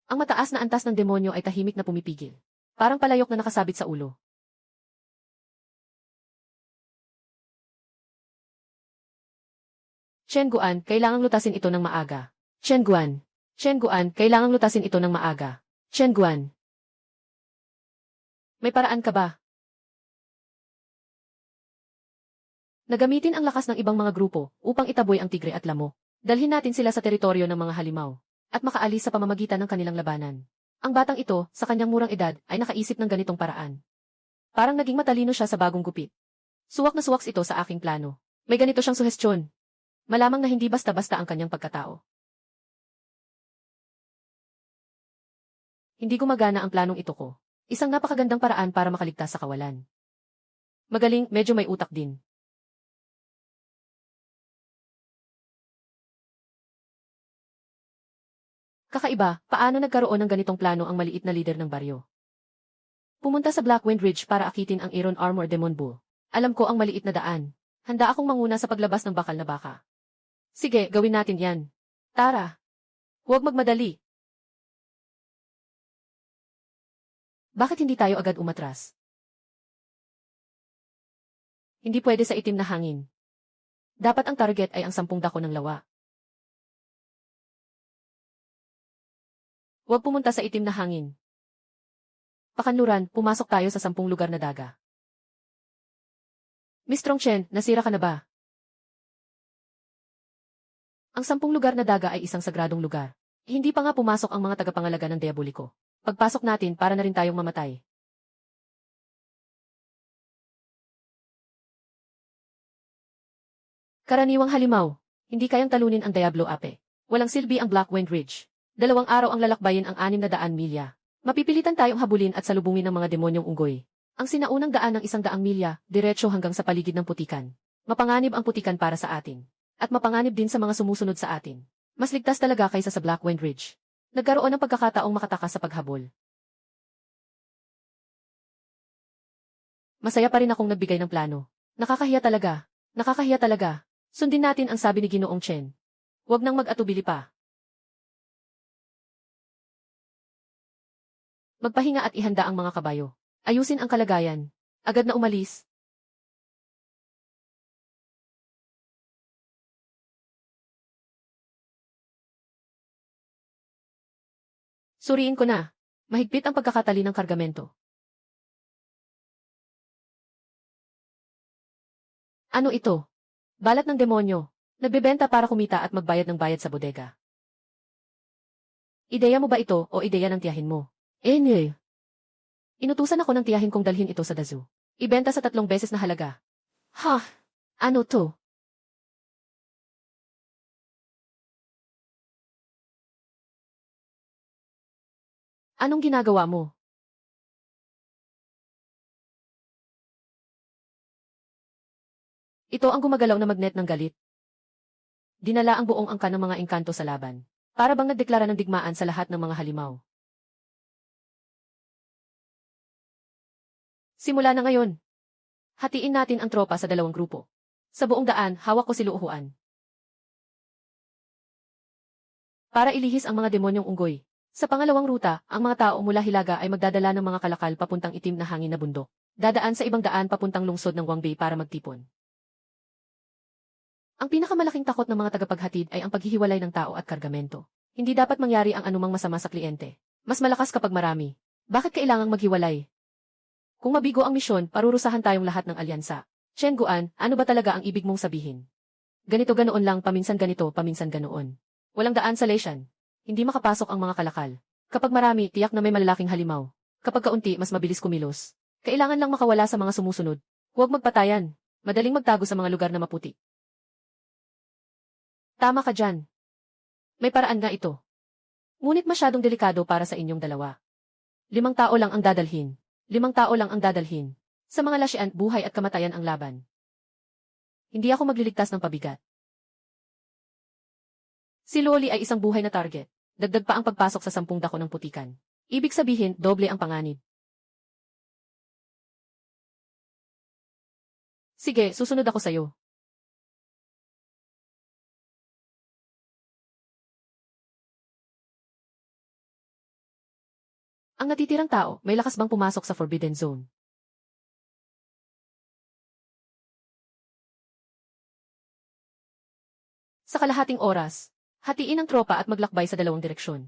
Ang mataas na antas ng demonyo ay tahimik na pumipigil. Parang palayok na nakasabit sa ulo. Chen Guan, kailangang lutasin ito ng maaga. Chen Guan. Chen Guan, kailangang lutasin ito ng maaga. Chen Guan. May paraan ka ba? Nagamitin ang lakas ng ibang mga grupo upang itaboy ang tigre at lamok. Dalhin natin sila sa teritoryo ng mga halimaw at makaalis sa pamamagitan ng kanilang labanan. Ang batang ito, sa kanyang murang edad, ay nakaisip ng ganitong paraan. Parang naging matalino siya sa bagong gupit. Suwak na suwaks ito sa aking plano. May ganito siyang suhestyon. Malamang na hindi basta-basta ang kanyang pagkatao. Hindi gumagana ang planong ito ko. Isang napakagandang paraan para makaligtas sa kawalan. Magaling, medyo may utak din. Kakaiba, paano nagkaroon ng ganitong plano ang maliit na lider ng baryo? Pumunta sa Blackwind Ridge para akitin ang Iron Armor Demon Bull. Alam ko ang maliit na daan. Handa akong manguna sa paglabas ng bakal na baka. Sige, gawin natin yan. Tara. Huwag magmadali. Bakit hindi tayo agad umatras? Hindi pwede sa itim na hangin. Dapat ang target ay ang 10 dako ng lawa. Huwag pumunta sa itim na hangin. Pakanluran, pumasok tayo sa 10 lugar na daga. Miss Trong Chen, nasira ka na ba? Ang 10 lugar na daga ay isang sagradong lugar. Hindi pa nga pumasok ang mga tagapangalaga ng Diaboliko. Pagpasok natin para na rin tayong mamatay. Karaniwang halimaw, hindi kayang talunin ang Diablo Ape. Walang silbi ang Blackwind Ridge. 2 araw ang lalakbayin ang 600 milya. Mapipilitan tayong habulin at salubungin ng mga demonyong unggoy. Ang sinaunang daan ng 100 milya, diretso hanggang sa paligid ng putikan. Mapanganib ang putikan para sa atin. At mapanganib din sa mga sumusunod sa atin. Mas ligtas talaga kaysa sa Black Wind Ridge. Nagkaroon ng pagkakataong makatakas sa paghabol. Masaya pa rin akong nagbigay ng plano. Nakakahiya talaga. Nakakahiya talaga. Sundin natin ang sabi ni Ginoong Chen. Huwag nang mag-atubili pa. Magpahinga at ihanda ang mga kabayo. Ayusin ang kalagayan. Agad na umalis. Suriin ko na. Mahigpit ang pagkakatali ng kargamento. Ano ito? Balat ng demonyo. Nagbebenta para kumita at magbayad ng bayad sa bodega. Ideya mo ba ito o ideya ng tiyahin mo? Eh. Inutusan ako ng tiyahin kong dalhin ito sa Dazoo. Ibenta sa 3 beses na halaga. Ha? Ano to? Anong ginagawa mo? Ito ang gumagalaw na magnet ng galit. Dinala ang buong angka ng mga engkanto sa laban. Para bang nagdeklara ng digmaan sa lahat ng mga halimaw. Simula na ngayon. Hatiin natin ang tropa sa 2 grupo. Sa buong daan, hawak ko si Luohuan. Para ilihis ang mga demonyong unggoy. Sa pangalawang ruta, ang mga tao mula Hilaga ay magdadala ng mga kalakal papuntang itim na hangin na bundok. Dadaan sa ibang daan papuntang lungsod ng Wangbei para magtipon. Ang pinakamalaking takot ng mga tagapaghatid ay ang paghihiwalay ng tao at kargamento. Hindi dapat mangyari ang anumang masama sa kliyente. Mas malakas kapag marami. Bakit kailangang maghiwalay? Kung mabigo ang misyon, parurusahan tayong lahat ng alyansa. Chen Guan, ano ba talaga ang ibig mong sabihin? Ganito ganoon lang, paminsan ganito, paminsan ganoon. Walang daan sa Leshan. Hindi makapasok ang mga kalakal. Kapag marami, tiyak na may malalaking halimaw. Kapag kaunti, mas mabilis kumilos. Kailangan lang makawala sa mga sumusunod. Huwag magpatayan. Madaling magtago sa mga lugar na maputi. Tama ka dyan. May paraan nga ito. Ngunit masyadong delikado para sa inyong dalawa. 5 tao lang ang dadalhin. 5 tao lang ang dadalhin. Sa mga lasyan, buhay at kamatayan ang laban. Hindi ako magliligtas ng pabigat. Si Loli ay isang buhay na target. Dagdag pa ang pagpasok sa 10 dako ng putikan. Ibig sabihin, doble ang panganib. Sige, susunod ako sa'yo. Ang natitirang tao, may lakas bang pumasok sa Forbidden Zone? Sa kalahating oras, hatiin ang tropa at maglakbay sa 2 direksyon.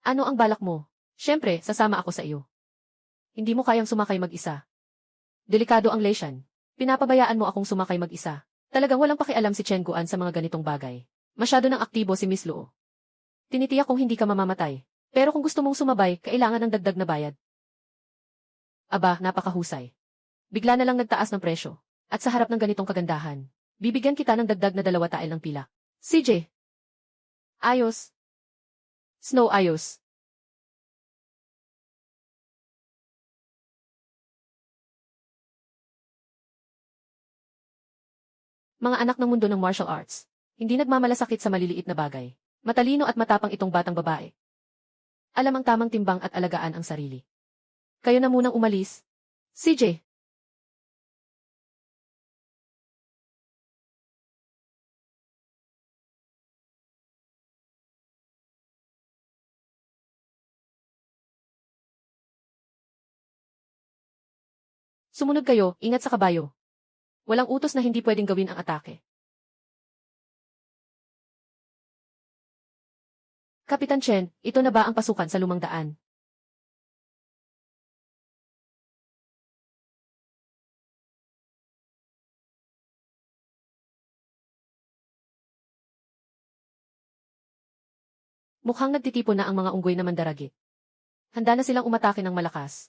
Ano ang balak mo? Siyempre, sasama ako sa iyo. Hindi mo kayang sumakay mag-isa. Delikado ang Leshan. Pinapabayaan mo akong sumakay mag-isa. Talagang walang pakialam si Chen Guan sa mga ganitong bagay. Masyado nang aktibo si Miss Luo. Tinitiyak kong hindi ka mamamatay. Pero kung gusto mong sumabay, kailangan ng dagdag na bayad. Aba, napakahusay. Bigla na lang nagtaas ng presyo. At sa harap ng ganitong kagandahan, bibigyan kita ng dagdag na 2 tael ng pila. CJ. Ayos. Snow ayos. Mga anak ng mundo ng martial arts. Hindi nagmamalasakit sa maliliit na bagay. Matalino at matapang itong batang babae. Alam ang tamang timbang at alagaan ang sarili. Kayo na munang umalis. CJ. Sumunod kayo, ingat sa kabayo. Walang utos na hindi pwedeng gawin ang atake. Kapitan Chen, ito na ba ang pasukan sa lumang daan? Mukhang nagtitipon na ang mga unggoy na mandaragit. Handa na silang umatake ng malakas.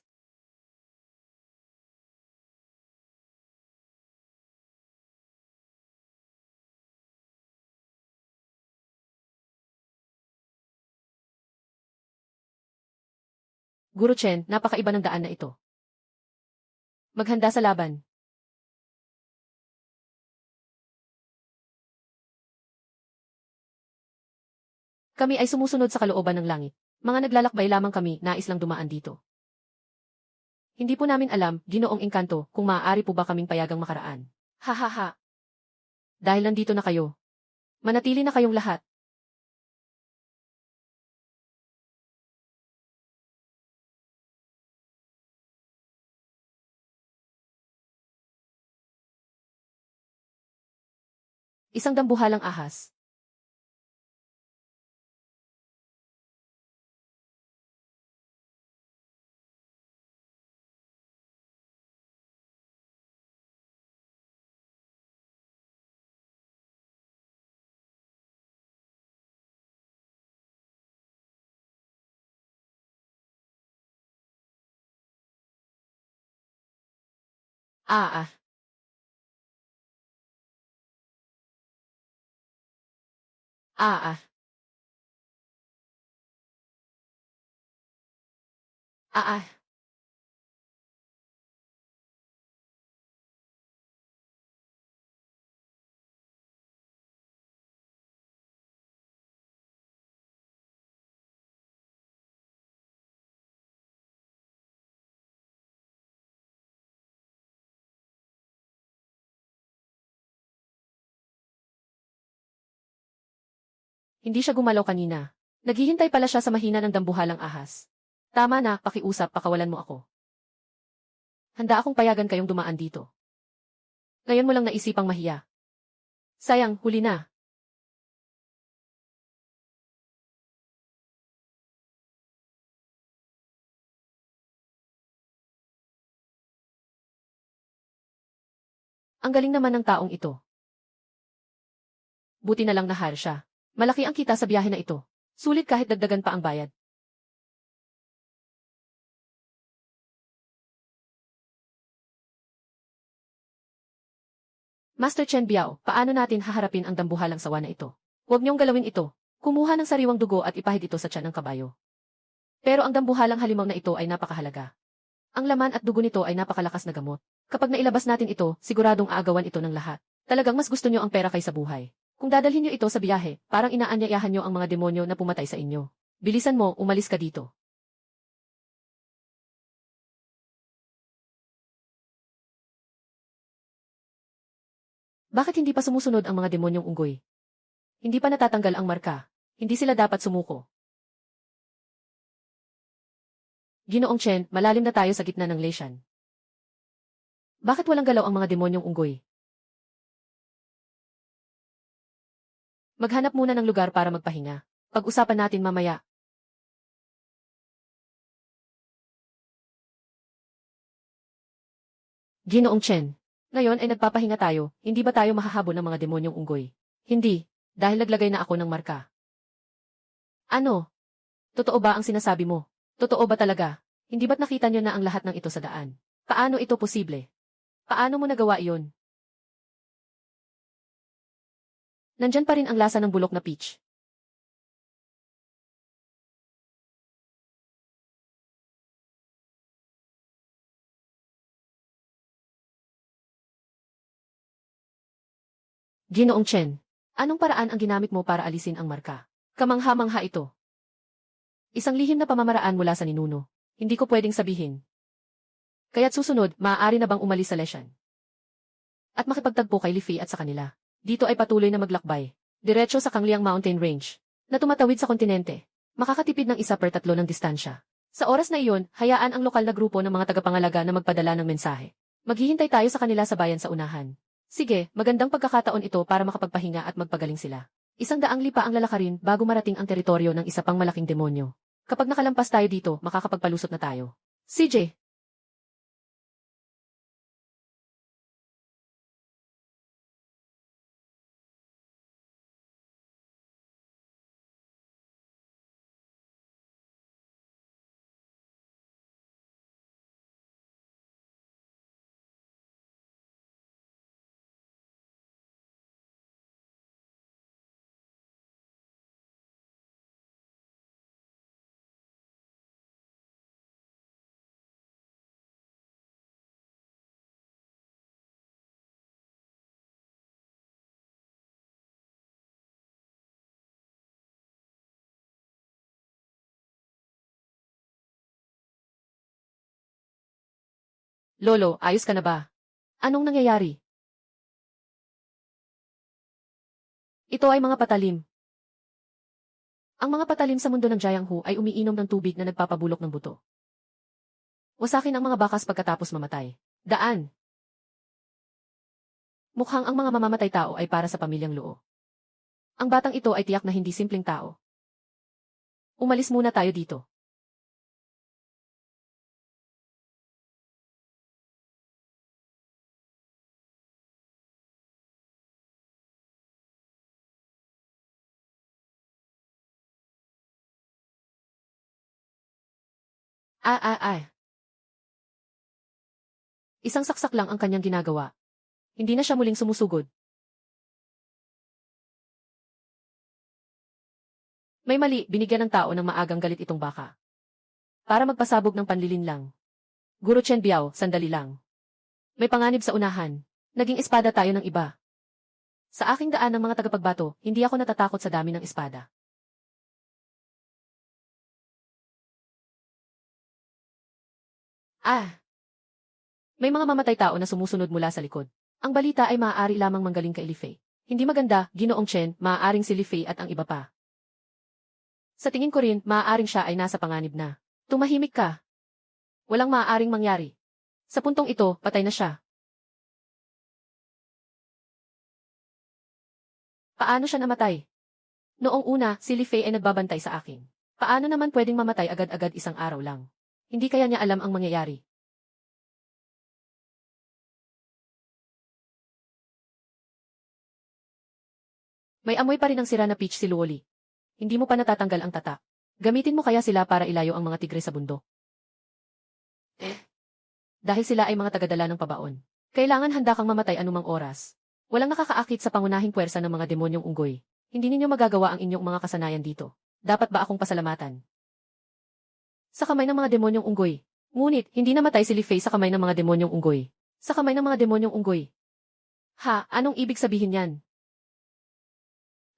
Guro Chen, napakaiba ng daan na ito. Maghanda sa laban. Kami ay sumusunod sa kalooban ng langit. Mga naglalakbay lamang kami, nais lang dumaan dito. Hindi po namin alam, Ginoong Engkanto, kung maaari po ba kaming payagang makaraan. Ha ha ha. Dahil nandito na kayo. Manatili na kayong lahat. Isang dambuhalang ahas. Ah ah. Ah ah. Ah ah. Hindi siya gumalaw kanina. Naghihintay pala siya sa mahina ng dambuhalang ahas. Tama na, pakiusap, pakawalan mo ako. Handa akong payagan kayong dumaan dito. Ngayon mo lang naisipang mahiya. Sayang, huli na. Ang galing naman ng taong ito. Buti na lang nahar siya. Malaki ang kita sa biyahe na ito. Sulit kahit dagdagan pa ang bayad. Master Chen Biao, paano natin haharapin ang dambuhalang sawa na ito? Huwag niyong galawin ito. Kumuha ng sariwang dugo at ipahid ito sa tiyan ng kabayo. Pero ang dambuhalang halimaw na ito ay napakahalaga. Ang laman at dugo nito ay napakalakas na gamot. Kapag nailabas natin ito, siguradong aagawan ito ng lahat. Talagang mas gusto niyo ang pera kaysa buhay. Kung dadalhin niyo ito sa biyahe, parang inaanyayahan niyo ang mga demonyo na pumatay sa inyo. Bilisan mo, umalis ka dito. Bakit hindi pa sumusunod ang mga demonyong unggoy? Hindi pa natatanggal ang marka. Hindi sila dapat sumuko. Ginoong Chen, malalim na tayo sa gitna ng lesyan. Bakit walang galaw ang mga demonyong unggoy? Maghanap muna ng lugar para magpahinga. Pag-usapan natin mamaya. Ginoong Chen. Ngayon ay nagpapahinga tayo, hindi ba tayo mahahabol ng mga demonyong unggoy? Hindi, dahil naglagay na ako ng marka. Ano? Totoo ba ang sinasabi mo? Totoo ba talaga? Hindi ba't nakita niyo na ang lahat ng ito sa daan? Paano ito posible? Paano mo nagawa iyon? Nandyan pa rin ang lasa ng bulok na peach. Ginoong Chen, anong paraan ang ginamit mo para alisin ang marka? Kamangha-mangha ito. Isang lihim na pamamaraan mula sa ninuno. Hindi ko pwedeng sabihin. Kaya't susunod, maaari na bang umalis sa lesyan? At makipagtagpo kay Liffy at sa kanila. Dito ay patuloy na maglakbay. Diretso sa Kangliang Mountain Range. Na tumatawid sa kontinente. Makakatipid ng 1/3 ng distansya. Sa oras na iyon, hayaan ang lokal na grupo ng mga tagapangalaga na magpadala ng mensahe. Maghihintay tayo sa kanila sa bayan sa unahan. Sige, magandang pagkakataon ito para makapagpahinga at magpagaling sila. 100 lipa ang lalakarin bago marating ang teritoryo ng isa pang malaking demonyo. Kapag nakalampas tayo dito, makakapagpalusot na tayo. CJ, Lolo, ayos ka na ba? Anong nangyayari? Ito ay mga patalim. Ang mga patalim sa mundo ng Jianghu ay umiinom ng tubig na nagpapabulok ng buto. Wasakin ang mga bakas pagkatapos mamatay. Daan. Mukhang ang mga mamamatay tao ay para sa pamilyang Luo. Ang batang ito ay tiyak na hindi simpleng tao. Umalis muna tayo dito. Ah ah ah. Isang saksak lang ang kanyang ginagawa. Hindi na siya muling sumusugod. May mali, binigyan ng tao ng maagang galit itong baka. Para magpasabog ng panlilinlang. Guro Chen Biao, sandali lang. May panganib sa unahan. Naging espada tayo ng iba. Sa aking daan ng mga tagapagbato, hindi ako natatakot sa dami ng espada. Ah! May mga mamatay tao na sumusunod mula sa likod. Ang balita ay maaari lamang manggaling kay Li Fei. Hindi maganda, Ginoong Chen, maaaring si Li Fei at ang iba pa. Sa tingin ko rin, maaaring siya ay nasa panganib na. Tumahimik ka. Walang maaaring mangyari. Sa puntong ito, patay na siya. Paano siya namatay? Noong una, si Li Fei ay nagbabantay sa akin. Paano naman pwedeng mamatay agad-agad isang araw lang? Hindi kaya niya alam ang mangyayari. May amoy pa rin ang sira na peach si Luoli. Hindi mo pa natatanggal ang tatak. Gamitin mo kaya sila para ilayo ang mga tigre sa bundok. Dahil sila ay mga tagadala ng pabaon. Kailangan handa kang mamatay anumang oras. Walang nakakaakit sa pangunahing puwersa ng mga demonyong unggoy. Hindi ninyo magagawa ang inyong mga kasanayan dito. Dapat ba akong pasalamatan? Sa kamay ng mga demonyong unggoy. Ngunit, hindi namatay si Li Fei sa kamay ng mga demonyong unggoy. Sa kamay ng mga demonyong unggoy. Ha, anong ibig sabihin yan?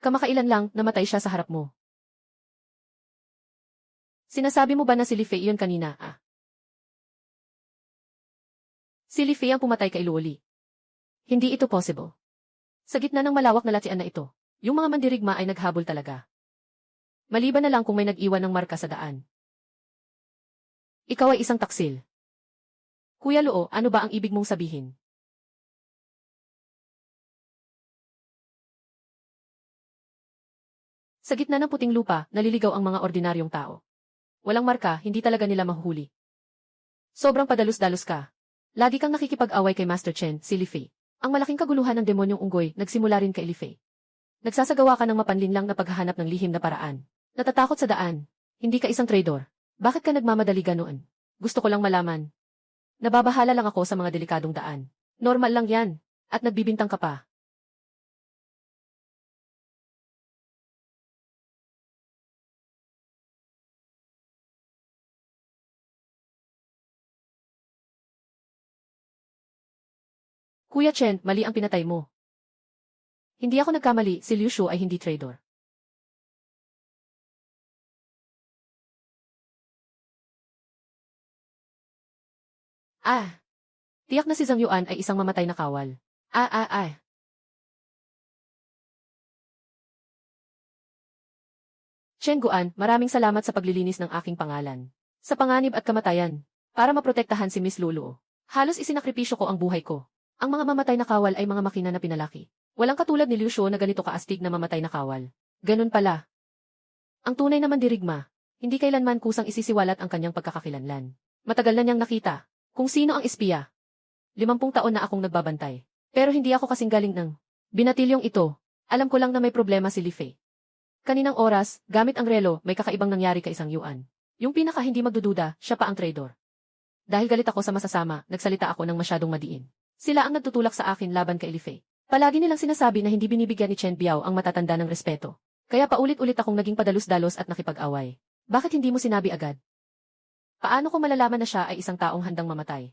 Kamakailan lang, namatay siya sa harap mo. Sinasabi mo ba na si Li Fei iyon kanina, ah? Si Li Fei ang pumatay kay Luoli. Hindi ito possible. Sa gitna ng malawak na latian na ito, yung mga mandirigma ay naghabol talaga. Maliban na lang kung may nag-iwan ng marka sa daan. Ikaw ay isang taksil. Kuya Luo, ano ba ang ibig mong sabihin? Sa gitna ng puting lupa, naliligaw ang mga ordinaryong tao. Walang marka, hindi talaga nila mahuhuli. Sobrang padalus-dalus ka. Lagi kang nakikipag-away kay Master Chen, si Li Fei. Ang malaking kaguluhan ng demonyong unggoy, nagsimula rin kay Li Fei. Nagsasagawa ka ng mapanlinlang na paghahanap ng lihim na paraan. Natatakot sa daan. Hindi ka isang traidor. Bakit ka nagmamadali ganoon? Gusto ko lang malaman. Nababahala lang ako sa mga delikadong daan. Normal lang yan. At nagbibintang ka pa. Kuya Chen, mali ang pinatay mo. Hindi ako nagkamali, si Liu Shu ay hindi traidor. Ah! Tiyak na si Zhang Yuan ay isang mamatay na kawal. Ah ah ah. Chen Guan, maraming salamat sa paglilinis ng aking pangalan. Sa panganib at kamatayan. Para maprotektahan si Miss Lulu. Halos isinakripisyo ko ang buhay ko. Ang mga mamatay na kawal ay mga makina na pinalaki. Walang katulad ni Liu Shu na ganito kaastig na mamatay na kawal. Ganun pala. Ang tunay naman dirigma. Hindi kailanman kusang isisiwalat ang kanyang pagkakakilanlan. Matagal na niyang nakita. Kung sino ang espiya. 50 taon na akong nagbabantay. Pero hindi ako kasing galing ng binatilyong ito. Alam ko lang na may problema si Li Fei. Kaninang oras, gamit ang relo, may kakaibang nangyari kay isang Yuan. Yung pinaka hindi magdududa, siya pa ang traidor. Dahil galit ako sa masasama, nagsalita ako ng masyadong madiin. Sila ang nagtutulak sa akin laban kay Li Fei. Palagi nilang sinasabi na hindi binibigyan ni Chen Biao ang matatanda ng respeto. Kaya paulit-ulit akong naging padalus-dalos at nakipag-away. Bakit hindi mo sinabi agad? Paano ko malalaman na siya ay isang taong handang mamatay?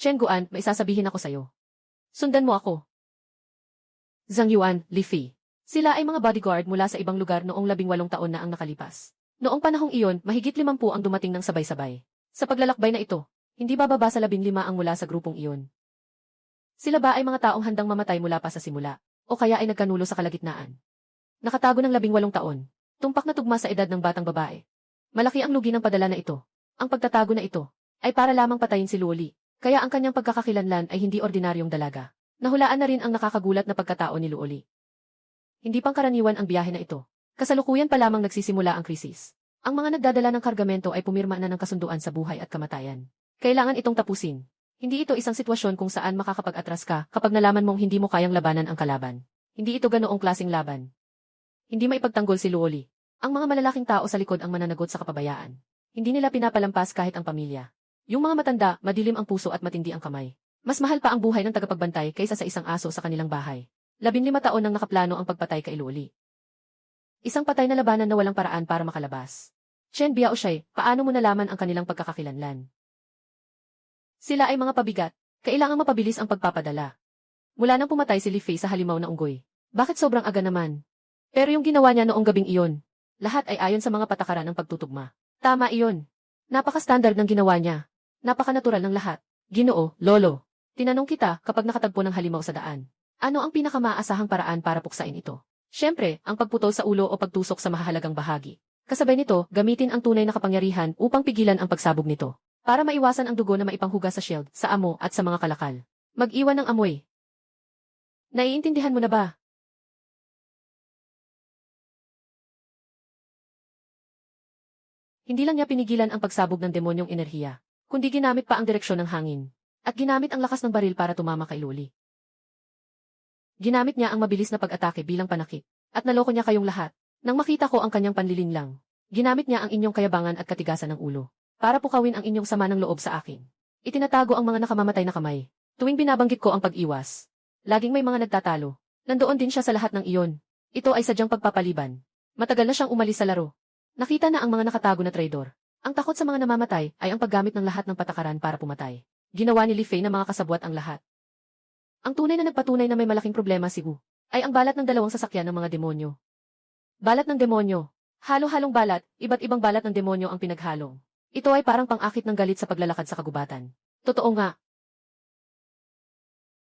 Chen Guan, may sasabihin ako sa'yo. Sundan mo ako. Zhang Yuan, Li Fei. Sila ay mga bodyguard mula sa ibang lugar noong 18 taon na ang nakalipas. Noong panahong iyon, mahigit 50 ang dumating ng sabay-sabay. Sa paglalakbay na ito, hindi bababa sa 15 ang mula sa grupong iyon. Sila ba ay mga taong handang mamatay mula pa sa simula, o kaya ay nagkanulo sa kalagitnaan? Nakatago ng 18 taon. Tumpak na tugma sa edad ng batang babae. Malaki ang lugi ng padala na ito. Ang pagtatago na ito ay para lamang patayin si Luoli, kaya ang kanyang pagkakakilanlan ay hindi ordinaryong dalaga. Nahulaan na rin ang nakakagulat na pagkatao ni Luoli. Hindi pangkaraniwan ang biyahe na ito. Kasalukuyan pa lamang nagsisimula ang krisis. Ang mga nagdadala ng kargamento ay pumirma na ng kasunduan sa buhay at kamatayan. Kailangan itong tapusin. Hindi ito isang sitwasyon kung saan makakapag-atras ka kapag nalaman mong hindi mo kayang labanan ang kalaban. Hindi ito ganoong klaseng laban. Hindi maipagtanggol si Luoli. Ang mga malalaking tao sa likod ang mananagot sa kapabayaan. Hindi nila pinapalampas kahit ang pamilya. Yung mga matanda, madilim ang puso at matindi ang kamay. Mas mahal pa ang buhay ng tagapagbantay kaysa sa isang aso sa kanilang bahay. 15 taon nang nakaplano ang pagpatay kay Luoli. Isang patay na labanan na walang paraan para makalabas. Chen Biaoshai, paano mo nalaman ang kanilang pagkakakilanlan? Sila ay mga pabigat, kailangang mapabilis ang pagpapadala. Mula nang pumatay si Li Fei sa halimaw na unggoy. Bakit sobrang aga naman? Pero yung ginawa niya noong gabing iyon, lahat ay ayon sa mga patakaran ng pagtutugma. Tama iyon. Napaka-standard ng ginawa niya. Napaka-natural ng lahat. Ginoo, Lolo. Tinanong kita kapag nakatagpo ng halimaw sa daan. Ano ang pinakamaasahang paraan para puksain ito? Siyempre, ang pagputol sa ulo o pagtusok sa mahahalagang bahagi. Kasabay nito, gamitin ang tunay na kapangyarihan upang pigilan ang pagsabog nito. Para maiwasan ang dugo na maipanghugas sa shield, sa amo at sa mga kalakal. Mag-iwan ng amoy. Naiintindihan mo na ba? Hindi lang niya pinigilan ang pagsabog ng demonyong enerhiya, kundi ginamit pa ang direksyon ng hangin. At ginamit ang lakas ng baril para tumama kay Luoli. Ginamit niya ang mabilis na pag-atake bilang panakip, at naloko niya kayong lahat. Nang makita ko ang kanyang panlilinlang, ginamit niya ang inyong kayabangan at katigasan ng ulo, para pukawin ang inyong sama ng loob sa akin. Itinatago ang mga nakamamatay na kamay. Tuwing binabanggit ko ang pag-iwas, laging may mga nagtatalo. Nandoon din siya sa lahat ng iyon. Ito ay sadyang pagpapaliban. Matagal na siyang umalis sa laro. Nakita na ang mga nakatago na traidor. Ang takot sa mga namamatay ay ang paggamit ng lahat ng patakaran para pumatay. Ginawa ni Li Fei na mga kasabwat ang lahat. Ang tunay na nagpatunay na may malaking problema si Wu, ay ang balat ng dalawang sasakyan ng mga demonyo. Balat ng demonyo. Halo-halong balat, iba't ibang balat ng demonyo ang pinaghalong. Ito ay parang pang-akit ng galit sa paglalakad sa kagubatan. Totoo nga.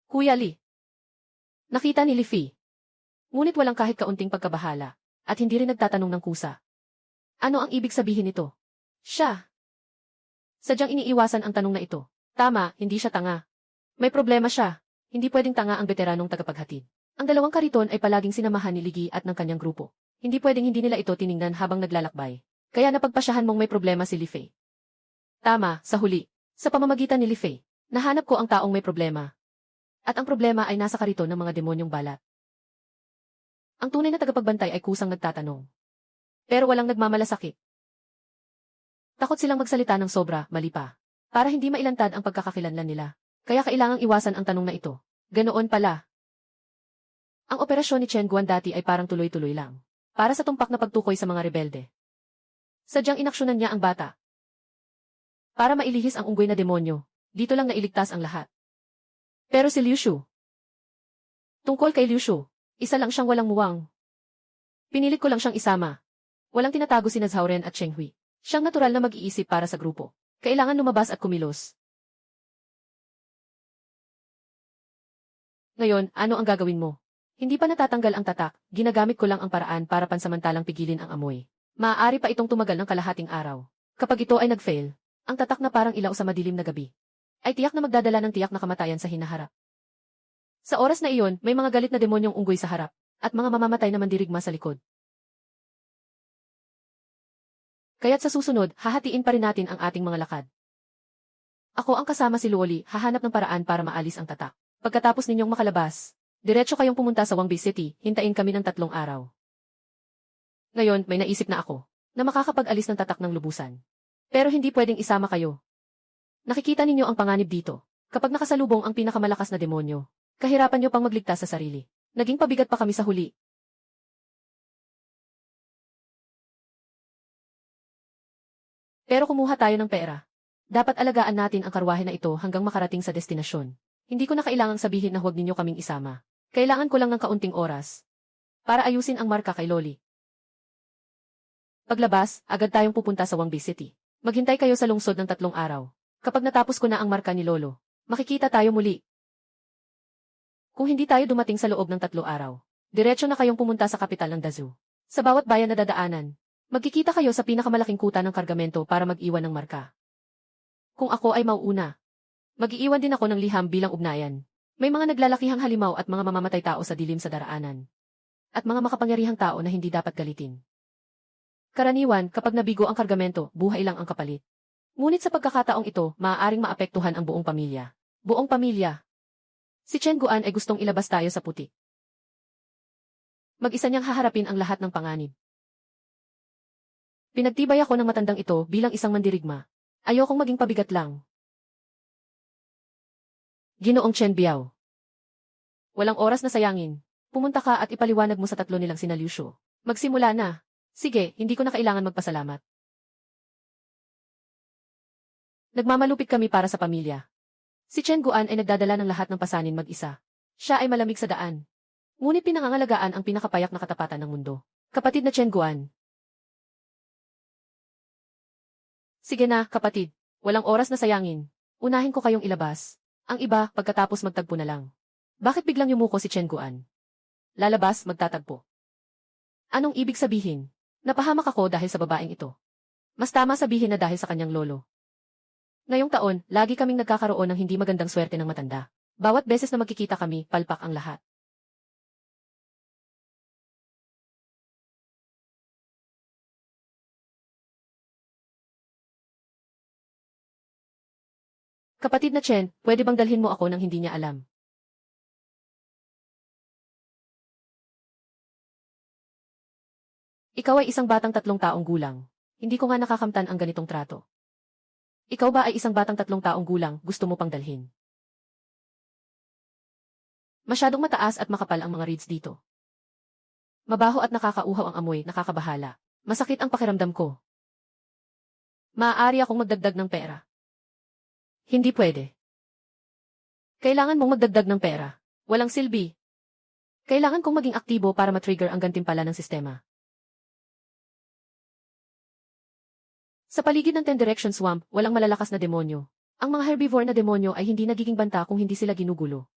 Kuya Li. Nakita ni Li Fei. Ngunit walang kahit kaunting pagkabahala, at hindi rin nagtatanong ng kusa. Ano ang ibig sabihin nito? Siya. Sadyang iniiwasan ang tanong na ito. Tama, hindi siya tanga. May problema siya. Hindi pwedeng tanga ang veteranong tagapaghatid. Ang dalawang kariton ay palaging sinamahan ni Ligi at ng kanyang grupo. Hindi pwedeng hindi nila ito tiningnan habang naglalakbay. Kaya napagpasyahan mong may problema si Li Fei. Tama, sa huli. Sa pamamagitan ni Li Fei, nahanap ko ang taong may problema. At ang problema ay nasa kariton ng mga demonyong balat. Ang tunay na tagapagbantay ay kusang nagtatanong. Pero walang nagmamalasakit. Takot silang magsalita ng sobra, mali pa. Para hindi mailantad ang pagkakakilanlan nila. Kaya kailangang iwasan ang tanong na ito. Ganoon pala. Ang operasyon ni Chen Guan dati ay parang tuloy-tuloy lang. Para sa tumpak na pagtukoy sa mga rebelde. Sadyang inaksyonan niya ang bata. Para mailihis ang unggoy na demonyo, dito lang nailigtas ang lahat. Pero si Liu Shu. Tungkol kay Liu Shu, isa lang siyang walang muwang. Pinilit ko lang siyang isama. Walang tinatago si Zhao Ren at Cheng Hui. Siyang natural na mag-iisip para sa grupo. Kailangan lumabas at kumilos. Ngayon, ano ang gagawin mo? Hindi pa natatanggal ang tatak, ginagamit ko lang ang paraan para pansamantalang pigilin ang amoy. Maaari pa itong tumagal ng kalahating araw. Kapag ito ay nag-fail, ang tatak na parang ilaw sa madilim na gabi, ay tiyak na magdadala ng tiyak na kamatayan sa hinaharap. Sa oras na iyon, may mga galit na demonyong unggoy sa harap, at mga mamamatay na mandirigma sa likod. Kaya't sa susunod, hahatiin pa rin natin ang ating mga lakad. Ako ang kasama si Luoli, hahanap ng paraan para maalis ang tatak. Pagkatapos ninyong makalabas, diretso kayong pumunta sa Wangbei City, hintayin kami ng 3 araw. Ngayon, may naisip na ako, na makakapag-alis ng tatak ng lubusan. Pero hindi pwedeng isama kayo. Nakikita ninyo ang panganib dito. Kapag nakasalubong ang pinakamalakas na demonyo, kahirapan nyo pang magligtas sa sarili. Naging pabigat pa kami sa huli. Pero kumuha tayo ng pera. Dapat alagaan natin ang karwahe na ito hanggang makarating sa destinasyon. Hindi ko na kailangang sabihin na huwag ninyo kaming isama. Kailangan ko lang ng kaunting oras para ayusin ang marka kay Loli. Paglabas, agad tayong pupunta sa Wangbi City. Maghintay kayo sa lungsod ng 3 araw. Kapag natapos ko na ang marka ni Lolo, makikita tayo muli. Kung hindi tayo dumating sa loob ng 3 araw, diretso na kayong pumunta sa kapital ng Dazhou. Sa bawat bayan na dadaanan, magkikita kayo sa pinakamalaking kuta ng kargamento para mag-iwan ng marka. Kung ako ay mauuna, mag-iiwan din ako ng liham bilang ugnayan. May mga naglalakihang halimaw at mga mamamatay tao sa dilim sa daraanan. At mga makapangyarihang tao na hindi dapat galitin. Karaniwan, kapag nabigo ang kargamento, buhay lang ang kapalit. Ngunit sa pagkakataong ito, maaaring maapektuhan ang buong pamilya. Buong pamilya. Si Chen Guan ay gustong ilabas tayo sa putik. Mag-isa niyang haharapin ang lahat ng panganib. Pinagtibay ako ng matandang ito bilang isang mandirigma. Ayokong maging pabigat lang. Ginoong Chen Biao. Walang oras na sayangin. Pumunta ka at ipaliwanag mo sa 3 nilang sina Liu Shu. Magsimula na. Sige, hindi ko na kailangan magpasalamat. Nagmamalupit kami para sa pamilya. Si Chen Guan ay nagdadala ng lahat ng pasanin mag-isa. Siya ay malamig sa daan. Ngunit pinangangalagaan ang pinakapayak na katapatan ng mundo. Kapatid na Chen Guan. Sige na, kapatid. Walang oras na sayangin. Unahin ko kayong ilabas. Ang iba, pagkatapos magtagpo na lang. Bakit biglang yumuko si Chen Guan? Lalabas, magtatagpo. Anong ibig sabihin? Napahamak ako dahil sa babaeng ito. Mas tama sabihin na dahil sa kanyang lolo. Ngayong taon, lagi kaming nagkakaroon ng hindi magandang swerte ng matanda. Bawat beses na magkikita kami, palpak ang lahat. Kapatid na Chen, pwede bang dalhin mo ako nang hindi niya alam? Ikaw ay isang batang 3 taong gulang. Hindi ko nga nakakamtan ang ganitong trato. Ikaw ba ay isang batang 3 taong gulang, gusto mo pang dalhin? Masyadong mataas at makapal ang mga reeds dito. Mabaho at nakakauhaw ang amoy, nakakabahala. Masakit ang pakiramdam ko. Maaari akong magdagdag ng pera. Hindi pwede. Kailangan mong magdagdag ng pera. Walang silbi. Kailangan kong maging aktibo para matrigger ang gantimpala ng sistema. Sa paligid ng 10 Direction Swamp, walang malalakas na demonyo. Ang mga herbivore na demonyo ay hindi nagiging banta kung hindi sila ginugulo.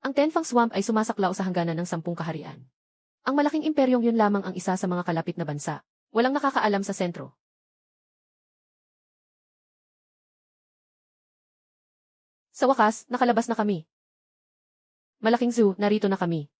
Ang Tenfang Swamp ay sumasaklaw sa hangganan ng 10 kaharian. Ang malaking imperyong yun lamang ang isa sa mga kalapit na bansa. Walang nakakaalam sa sentro. Sa wakas, nakalabas na kami. Malaking zoo, narito na kami.